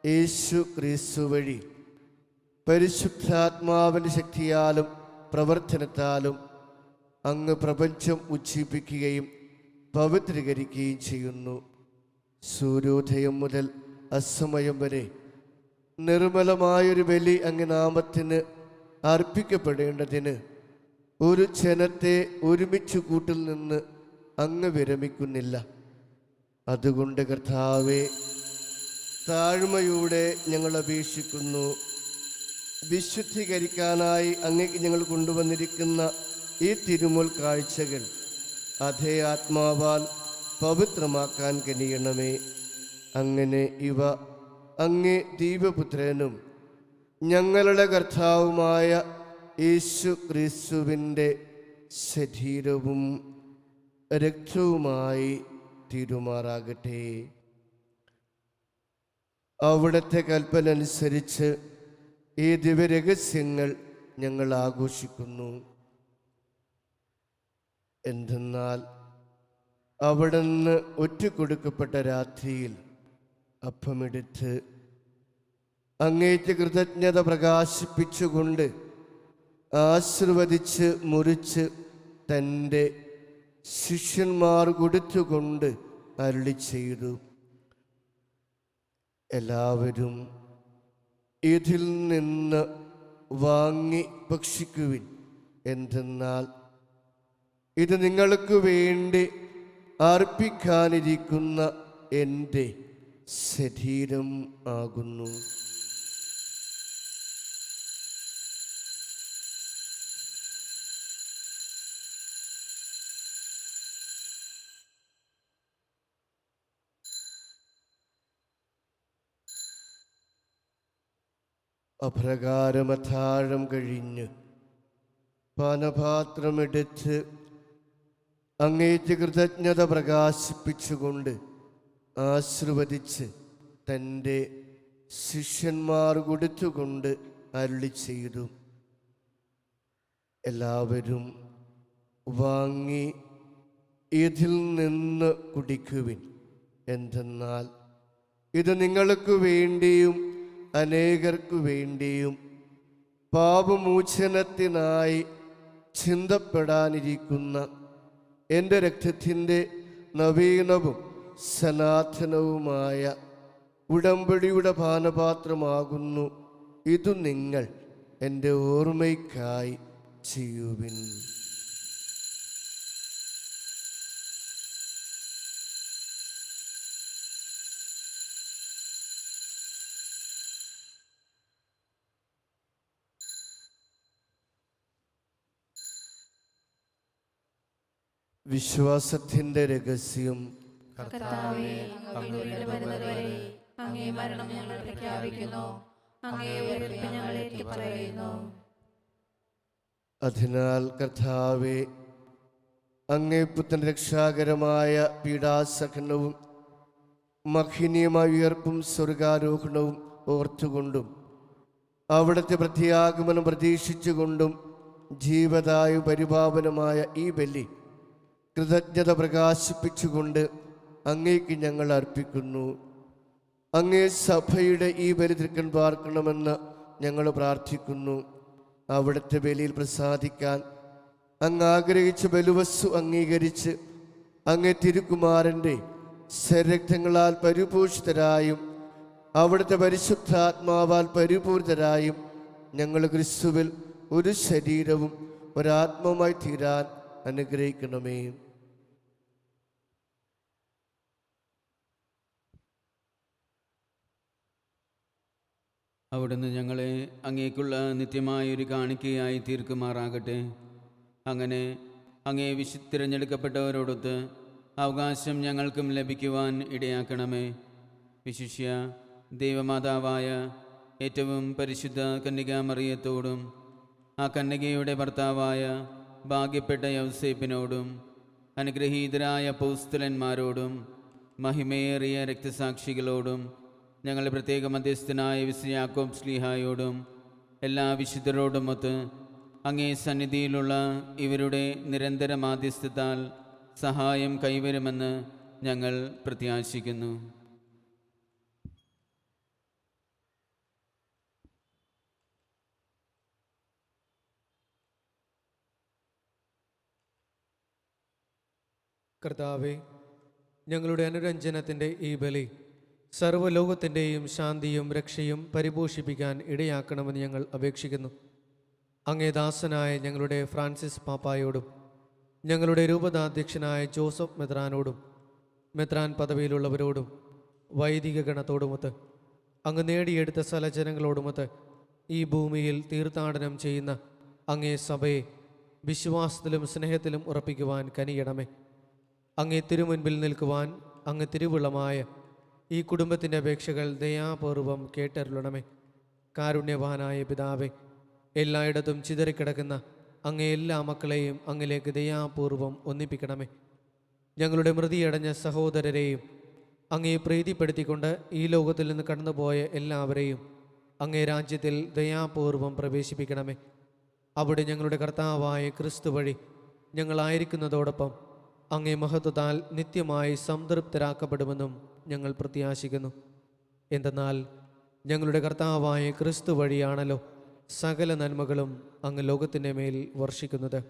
യേശു ക്രിസ്തു വഴി പരിശുദ്ധാത്മാവിൻ്റെ ശക്തിയാലും പ്രവർത്തനത്താലും അങ്ങ് പ്രപഞ്ചം ഉജ്ജീവിപ്പിക്കുകയും പവിത്രീകരിക്കുകയും ചെയ്യുന്നു. സൂര്യോദയം മുതൽ അസ്തമയം വരെ നിർമ്മലമായൊരു ബലി അങ്ങ് നാമത്തിന് അർപ്പിക്കപ്പെടേണ്ടതിന് ഒരു ജനത്തെ ഒരുമിച്ച് കൂട്ടിൽ നിന്ന് അങ്ങ് വിരമിക്കുന്നില്ല. അതുകൊണ്ട് കർത്താവേ, താഴ്മയോടെ ഞങ്ങൾ അപേക്ഷിക്കുന്നു. വിശുദ്ധീകരിക്കാനായി അങ്ങേക്ക് ഞങ്ങൾ കൊണ്ടുവന്നിരിക്കുന്ന ഈ തിരുമുൽ കാഴ്ചകൾ അതേ ആത്മാവാൽ പവിത്രമാക്കാൻ കനിയണമേ. അങ്ങനെ ഇവ അങ്ങേ ദൈവപുത്രനും ഞങ്ങളുടെ കർത്താവുമായ യേശു ക്രിസ്തുവിൻ്റെ ശരീരവും രക്തവുമായി തീരുമാറാകട്ടെ. അവിടുത്തെ കൽപ്പന അനുസരിച്ച് ഈ ദിവ്യരഹസ്യങ്ങൾ ഞങ്ങൾ ആഘോഷിക്കുന്നു. എന്തെന്നാൽ അവിടുന്ന് ഒറ്റുകൊടുക്കപ്പെട്ട രാത്രിയിൽ അപ്പമെടുത്ത് അങ്ങേക്ക് കൃതജ്ഞത പ്രകാശിപ്പിച്ചുകൊണ്ട് ആശീർവദിച്ച് മുറിച്ച് തൻ്റെ ശിഷ്യന്മാർ കൊടുത്തുകൊണ്ട് അരുളി ചെയ്തു, എല്ലാവരും ഇതിൽ നിന്ന് വാങ്ങി ഭക്ഷിക്കുവിൻ. എന്തെന്നാൽ ഇത് നിങ്ങൾക്ക് വേണ്ടി അർപ്പിക്കാനിരിക്കുന്ന എൻ്റെ ശരീരം ആകുന്നു. അപ്രകാരം അത്താഴം കഴിഞ്ഞ് പാനപാത്രമെടുത്ത് അങ്ങേക്ക് കൃതജ്ഞത പ്രകാശിപ്പിച്ചുകൊണ്ട് ആശീർവദിച്ച് തൻ്റെ ശിഷ്യന്മാർ കൊടുത്തുകൊണ്ട് അരുളി ചെയ്തു, എല്ലാവരും വാങ്ങി ഇതിൽ നിന്ന് കുടിക്കുവിൻ. എന്തെന്നാൽ ഇത് നിങ്ങൾക്ക് വേണ്ടിയും അനേകർക്കു വേണ്ടിയും പാപമോചനത്തിനായി ചിന്തപ്പെടാനിരിക്കുന്ന എൻ്റെ രക്തത്തിൻ്റെ നവീനവും സനാതനവുമായ ഉടമ്പടിയുടെ പാനപാത്രമാകുന്നു. ഇതു നിങ്ങൾ എൻ്റെ ഓർമ്മയ്ക്കായി ചെയ്യുവിൻ. വിശ്വാസത്തിൻ്റെ രഹസ്യം. കർത്താവേ, അങ്ങ് വീണ്ടും വരുന്നതുവരെ അങ്ങേ മരണം ഞങ്ങൾ പ്രഖ്യാപിക്കുന്നു, അങ്ങേ ഉയർപ്പ് ഞങ്ങൾ ഏറ്റുപറയുന്നു. അതിനാൽ കർത്താവേ, അങ്ങേ പുത്രൻ രക്ഷാകരമായ പീഡാസഹനവും മഹിനീയമായ ഉയർപ്പും സ്വർഗാരോഹണവും ഓർത്തുകൊണ്ടും അവിടുത്തെ പ്രത്യാഗമനം പ്രതീക്ഷിച്ചുകൊണ്ടും ജീവദായു പരിപാവനമായ ഈ ബലി കൃതജ്ഞത പ്രകാശിപ്പിച്ചുകൊണ്ട് അങ്ങേക്ക് ഞങ്ങൾ അർപ്പിക്കുന്നു. അങ്ങേ സഭയുടെ ഈ ബലി തൃക്കൺ പാർക്കണമെന്ന് ഞങ്ങൾ പ്രാർത്ഥിക്കുന്നു. അവിടുത്തെ ബലിയിൽ പ്രസാദിക്കാൻ അങ്ങ് ആഗ്രഹിച്ച ബലിവസ്തു അംഗീകരിച്ച് അങ്ങേ തിരുക്കുമാരൻ്റെ ശരക്തങ്ങളാൽ പരിപോഷിതരായും അവിടുത്തെ പരിശുദ്ധാത്മാവാൽ പരിപൂരിതരായും ഞങ്ങൾ ക്രിസ്തുവിൽ ഒരു ശരീരവും ഒരാത്മമായി തീരാൻ അനുഗ്രഹിക്കണമേ. അവിടുന്ന് ഞങ്ങളെ അങ്ങേക്കുള്ള നിത്യമായൊരു കാണിക്കയായി തീർക്കുമാറാകട്ടെ. അങ്ങനെ അങ്ങേ തിരഞ്ഞെടുക്കപ്പെട്ടവരോടൊത്ത് അവകാശം ഞങ്ങൾക്കും ലഭിക്കുവാൻ ഇടയാക്കണമേ. വിശിഷ്യ ദൈവമാതാവായ ഏറ്റവും പരിശുദ്ധ കന്യകാമറിയത്തോടും ആ കന്യകയുടെ ഭർത്താവായ ഭാഗ്യപ്പെട്ട യൗസേപ്പിനോടും അനുഗ്രഹീതരായ അപ്പോസ്തലന്മാരോടും മഹിമയേറിയ രക്തസാക്ഷികളോടും ഞങ്ങളുടെ പ്രത്യേക മധ്യസ്ഥനായ വിശുദ്ധ യാക്കോബ് ശ്ലീഹായോടും എല്ലാ വിശുദ്ധരോടുമൊത്ത് അങ്ങേ സന്നിധിയിലുള്ള ഇവരുടെ നിരന്തര മാധ്യസ്ഥത്താൽ സഹായം കൈവരുമെന്ന് ഞങ്ങൾ പ്രത്യാശിക്കുന്നു. കർത്താവെ, ഞങ്ങളുടെ അനുരഞ്ജനത്തിൻ്റെ ഈ ബലി സർവ്വലോകത്തിൻ്റെയും ശാന്തിയും രക്ഷയും പരിപോഷിപ്പിക്കാൻ ഇടയാക്കണമെന്ന് ഞങ്ങൾ അപേക്ഷിക്കുന്നു. അങ്ങേ ദാസനായ ഞങ്ങളുടെ ഫ്രാൻസിസ് പാപ്പായോടും ഞങ്ങളുടെ രൂപതാധ്യക്ഷനായ ജോസഫ് മെത്രാനോടും മെത്രാൻ പദവിയിലുള്ളവരോടും വൈദിക ഗണത്തോടുമൊത്ത് അങ്ങ് നേടിയെടുത്ത സ്ഥലജനങ്ങളോടുമൊത്ത് ഈ ഭൂമിയിൽ തീർത്ഥാടനം ചെയ്യുന്ന അങ്ങേ സഭയെ വിശ്വാസത്തിലും സ്നേഹത്തിലും ഉറപ്പിക്കുവാൻ കനിയണമേ. അങ്ങേ തിരുമുൻപിൽ നിൽക്കുവാൻ അങ്ങ് തിരുവുള്ളമായ ഈ കുടുംബത്തിൻ്റെ അപേക്ഷകൾ ദയാപൂർവം കേട്ടരുളണമേ. കാരുണ്യവാനായ പിതാവേ, എല്ലായിടത്തും ചിതറിക്കിടക്കുന്ന അങ്ങേ എല്ലാ മക്കളെയും അങ്ങിലേക്ക് ദയാപൂർവം ഒന്നിപ്പിക്കണമേ. ഞങ്ങളുടെ മൃതിയടഞ്ഞ സഹോദരരെയും അങ്ങേ പ്രീതിപ്പെടുത്തിക്കൊണ്ട് ഈ ലോകത്തിൽ നിന്ന് കടന്നുപോയ എല്ലാവരെയും അങ്ങേ രാജ്യത്തിൽ ദയാപൂർവം പ്രവേശിപ്പിക്കണമേ. അവിടെ ഞങ്ങളുടെ കർത്താവായ ക്രിസ്തു വഴി ഞങ്ങളായിരിക്കുന്നതോടൊപ്പം അങ്ങേ മഹത്വത്താൽ നിത്യമായി സംതൃപ്തരാക്കപ്പെടുമെന്നും ഞങ്ങൾ പ്രത്യാശിക്കുന്നു. എന്തെന്നാൽ ഞങ്ങളുടെ കർത്താവായ ക്രിസ്തു വഴിയാണല്ലോ സകല നന്മകളും അങ്ങ് ലോകത്തിൻ്റെ മേൽ വർഷിക്കുന്നത്.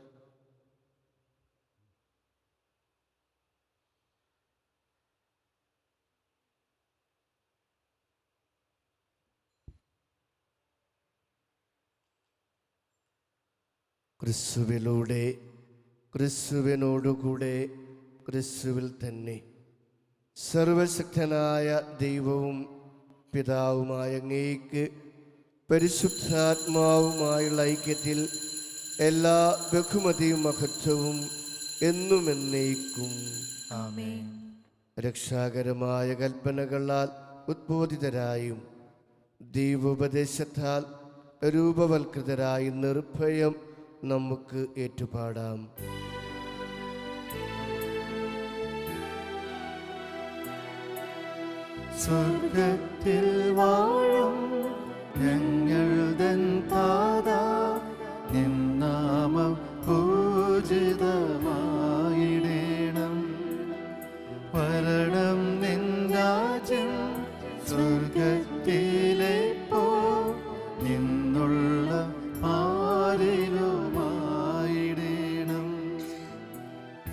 ക്രിസ്തുവിലൂടെ, ക്രിസ്തുവിനോടുകൂടെ, ക്രിസ്തുവിൽ തന്നെ സർവശക്തനായ ദൈവവും പിതാവുമായ അങ്ങേക്ക് പരിശുദ്ധാത്മാവുമായുള്ള ഐക്യത്തിൽ എല്ലാ ബഹുമതിയും മഹത്വവും എന്നും എന്നേക്കും. ആമേൻ. രക്ഷാകരമായ കൽപ്പനകളാൽ ഉദ്ബോധിതരായും ദൈവോപദേശത്താൽ രൂപവൽകൃതരായി നിർഭയം നമുക്ക് ഏറ്റുപാടാം. സ്വർഗത്തിൽ വാഴും ഞങ്ങൾ തൻ താതാ, നിൻ നാമം പൂജിതമായിടേണം. വരണം നിൻ രാജ്യം, സ്വർഗത്തിലെ പോ നിന്നുള്ള ആരിലുമായിടേണം.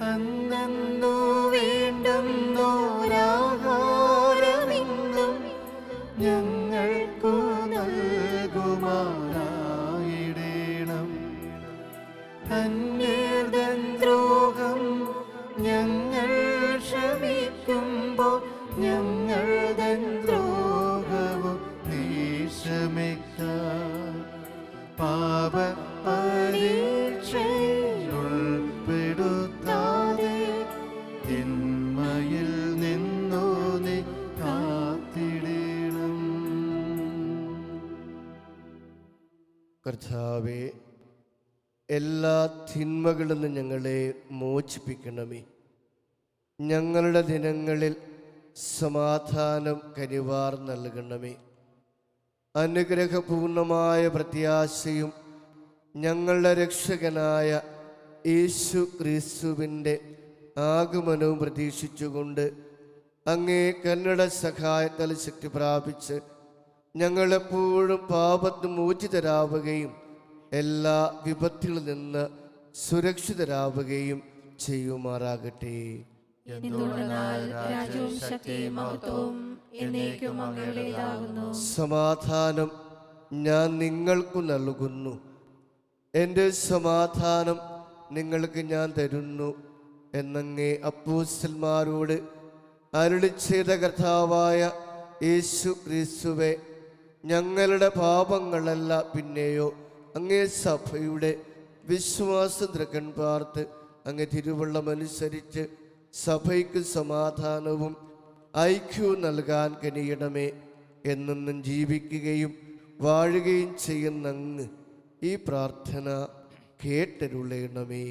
അന്നു വേണ്ടുന്നോരാഹാരമെന്നും ഞങ്ങൾക്കു നൽകുമാറായിടേണം. അന്യർതൻ ദ്രോഹം ഞങ്ങൾ ക്ഷമിക്കുമ്പോൾ ഞങ്ങൾ തൻ ദ്രോഹവും നീ ക്ഷമിക്കാം. പാപ പരീക്ഷയിൽ ഉൾപ്പെടുത്താതെ തിന്മയിൽ നിന്നു നീ കാത്തിടണം. കർത്താവേ, എല്ലാ തിന്മകളിൽ നിന്ന് ഞങ്ങളെ മോചിപ്പിക്കണമേ. ഞങ്ങളുടെ ദിനങ്ങളിൽ സമാധാനം കനിവാർ നൽകണമേ. അനുഗ്രഹപൂർണമായ പ്രത്യാശയും ഞങ്ങളുടെ രക്ഷകനായ യേശു ക്രിസ്തുവിൻ്റെ ആഗമനവും പ്രതീക്ഷിച്ചുകൊണ്ട് അങ്ങേ കന്നഡ സഹായത്താൽ ശക്തി പ്രാപിച്ച് ഞങ്ങളെപ്പോഴും പാപത്തിന് മോചിതരാവുകയും എല്ലാ വിപത്തുകളിൽ നിന്ന് സുരക്ഷിതരാവുകയും ചെയ്യുമാറാകട്ടെ. എന്തുകൊണ്ടെന്നാൽ രാജ്യവും ശക്തിയും മഹത്വവും എന്നേക്കും അങ്ങയുടേതാകുന്നു. സമാധാനം ഞാൻ നിങ്ങൾക്ക് നൽകുന്നു, എൻ്റെ സമാധാനം നിങ്ങൾക്ക് ഞാൻ തരുന്നു എന്നങ്ങേ അപ്പോസ്തലന്മാരോട് അരുളി ചെയ്ത കർത്താവായ യേശു ക്രിസ്തുവേ, ഞങ്ങളുടെ പാപങ്ങളല്ല പിന്നെയോ അങ്ങേ സഭയുടെ വിശ്വാസം തൃക്കൺ പാർത്ത് അങ്ങേ തിരുവള്ളമനുസരിച്ച് സഭയ്ക്ക് സമാധാനവും ഐക്യവും നൽകാൻ കനിയണമേ. എന്നെന്നും ജീവിക്കുകയും വാഴുകയും ചെയ്യുന്ന അങ്ങ് ഈ പ്രാർത്ഥന കേട്ടരുളയണമേ.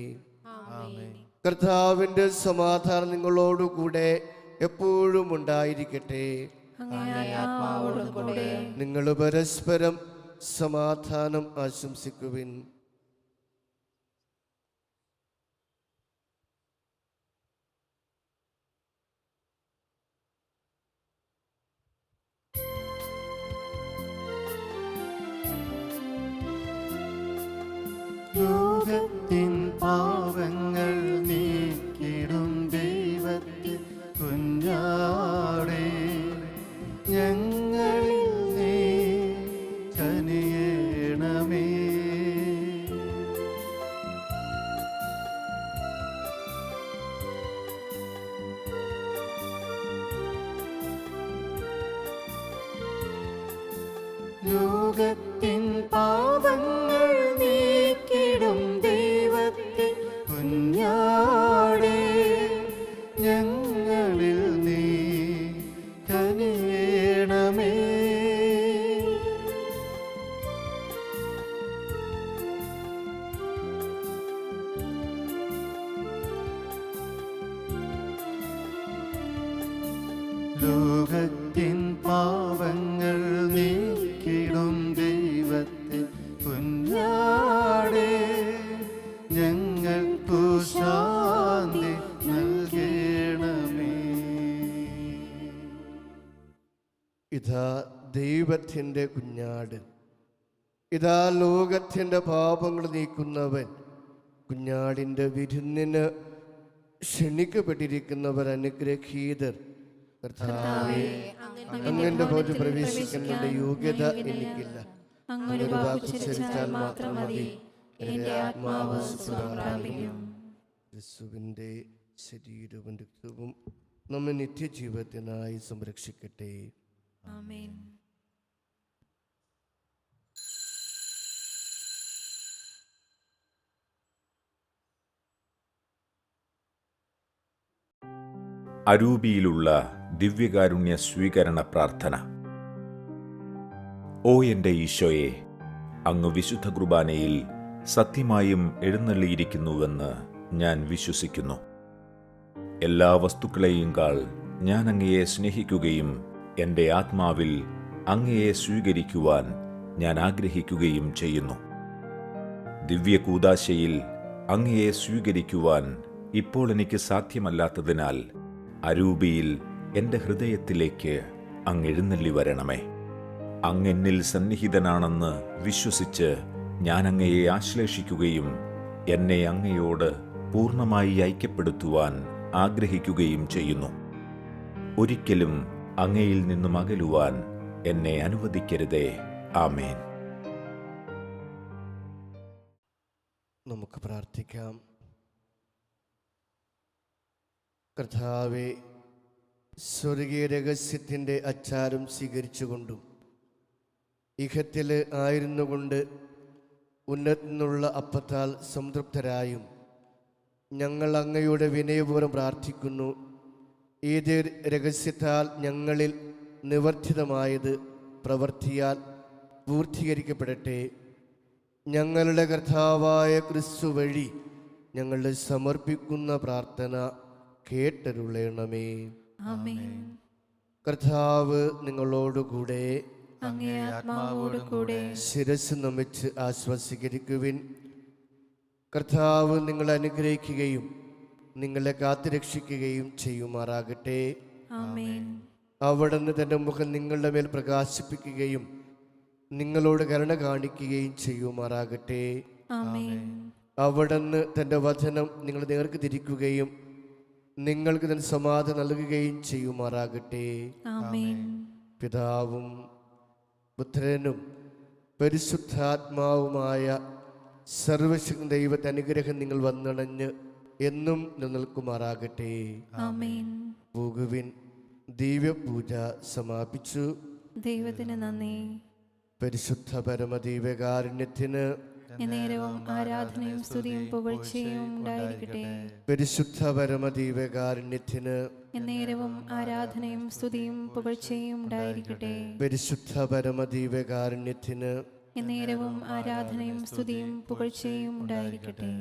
കർത്താവിൻ്റെ സമാധാനം നിങ്ങളോടുകൂടെ എപ്പോഴും ഉണ്ടായിരിക്കട്ടെ. നിങ്ങൾ പരസ്പരം സമാധാനം ആശംസിക്കുവിൻ. ലോകത്തിൻ പാവങ്ങൾ നീക്കിടും ദൈവത്തിൻ കുഞ്ഞാടേ, ഞങ്ങളിൽ നീ കനിയേണമേ. ലോകത്തിൻ പാപങ്ങൾ നീക്കിടും ദൈവത്തിൻ കുഞ്ഞാടേ, ഞങ്ങളിൽ നീ കനിയണമേ. ലോകത്തിൻ പാപങ്ങൾ നീക്കിടും ദൈവത്തിൻ കുഞ്ഞാടേ, ഞങ്ങൾക്കു ശാന്തി നൽകണമേ. ഇതാ ദൈവത്തിൻ്റെ കുഞ്ഞാട്, ഇതാ ലോകത്തിൻ്റെ പാപങ്ങൾ നീക്കുന്നവൻ. കുഞ്ഞാടിൻ്റെ വിരുന്നിന് ക്ഷണിക്കപ്പെട്ടിരിക്കുന്നവർ അനുഗ്രഹീതർ. കർത്താവേ, അങ്ങന്റെ പോലും പ്രവേശിക്കേണ്ട യോഗ്യത എനിക്കില്ല. അങ്ങൊരു വാക്ക് ഉച്ചരിച്ചാൽ മാത്രം മതി, എന്റെ ആത്മാവ് സുഖം പ്രാപിക്കും. ക്രിസ്തുവിൻ്റെ ശരീരവും രക്തവും നമ്മെ നിത്യജീവിതത്തിനായി സംരക്ഷിക്കട്ടെ. ആമേൻ. അരൂപിയിലുള്ള ദിവ്യകാരുണ്യ സ്വീകരണ പ്രാർത്ഥന. ഓ എൻ്റെ ഈശോയെ, അങ്ങ് വിശുദ്ധ കുർബാനയിൽ സത്യമായും എഴുന്നള്ളിയിരിക്കുന്നുവെന്ന് ഞാൻ വിശ്വസിക്കുന്നു. എല്ലാ വസ്തുക്കളെയും കാൾ ഞാൻ അങ്ങയെ സ്നേഹിക്കുകയും എൻ്റെ ആത്മാവിൽ അങ്ങയെ സ്വീകരിക്കുവാൻ ഞാൻ ആഗ്രഹിക്കുകയും ചെയ്യുന്നു. ദിവ്യകൂദാശയിൽ അങ്ങയെ സ്വീകരിക്കുവാൻ ഇപ്പോൾ എനിക്ക് സാധ്യമല്ലാത്തതിനാൽ അരൂപിയിൽ എൻ്റെ ഹൃദയത്തിലേക്ക് അങ്ങ് എഴുന്നള്ളി വരണമേ. അങ്ങെന്നിൽ സന്നിഹിതനാണെന്ന് വിശ്വസിച്ച് ഞാൻ അങ്ങയെ ആശ്ലേഷിക്കുകയും എന്നെ അങ്ങയോട് പൂർണ്ണമായി ഐക്യപ്പെടുത്തുവാൻ ആഗ്രഹിക്കുകയും ചെയ്യുന്നു. ഒരിക്കലും അങ്ങയിൽ നിന്നും അകലുവാൻ എന്നെ അനുവദിക്കരുതേ. ആമേൻ. നമുക്ക് പ്രാർത്ഥിക്കാം. കർത്താവേ, സ്വർഗീയ രഹസ്യത്തിൻ്റെ അച്ചാരം സ്വീകരിച്ചുകൊണ്ടും ഇഹത്തിൽ ആയിരുന്നു കൊണ്ട് ഉന്നതത്തിനുള്ള അപ്പത്താൽ സംതൃപ്തരായും ഞങ്ങൾ അങ്ങയുടെ വിനയപൂർവ്വം പ്രാർത്ഥിക്കുന്നു. ഏത് രഹസ്യത്താൽ ഞങ്ങളിൽ നിവർത്തിതമായത് പ്രവൃത്തിയാൽ പൂർത്തീകരിക്കപ്പെടട്ടെ. ഞങ്ങളുടെ കർത്താവായ ക്രിസ്തു വഴി ഞങ്ങളുടെ സമർപ്പിക്കുന്ന പ്രാർത്ഥന കേട്ടരുളണമേ. ആമേൻ. കർത്താവ് നിങ്ങളോടുകൂടെ, അങ്ങേ ആത്മാവോടും കൂടെ. ശിരസ് നമിച്ച് ആശ്വസികരിക്കുവിൻ. കർത്താവ് നിങ്ങളെ അനുഗ്രഹിക്കുകയും നിങ്ങളെ കാത്തുരക്ഷിക്കുകയും ചെയ്യുമാറാകട്ടെ. ആമേൻ. അവിടുന്ന് തൻ്റെ മുഖം നിങ്ങളുടെ മേൽ പ്രകാശിപ്പിക്കുകയും നിങ്ങളോട് കരുണ കാണിക്കുകയും ചെയ്യുമാറാകട്ടെ. ആമേൻ. അവിടുന്ന് തൻ്റെ വചനം നിങ്ങൾ നേർക്ക് തിരിക്കുകയും നിങ്ങൾക്ക് തന്നെ സമാധാനം നൽകുകയും ചെയ്യുമാറാകട്ടെ. ആമേൻ. പിതാവും പുത്രനും പരിശുദ്ധാത്മാവുമായ സർവശക്തൻ ദൈവത്തെ അനുഗ്രഹം നിങ്ങൾ വന്നണഞ്ഞ് എന്നും നിലനിൽക്കുമാറാകട്ടെ. ആമേൻ. പോകുവിൻ, ദിവ്യപൂജ സമാപിച്ചു. ദൈവത്തിന് നന്ദി. പരിശുദ്ധ പരമദൈവകാരുണ്യത്തിന് നേരവും ആരാധനയും സ്തുതിയും പുകഴ്ചയും ഉണ്ടായിരിക്കട്ടെ. പരിശുദ്ധ പരമദൈവകാരുണ്യത്തിന് നേരവും ആരാധനയും സ്തുതിയും പുകഴ്ചയും ഉണ്ടായിരിക്കട്ടെ. പരിശുദ്ധ പരമദൈവകാരുണ്യത്തിന് നേരവും ആരാധനയും സ്തുതിയും പുകഴ്ചയും ഉണ്ടായിരിക്കട്ടെ.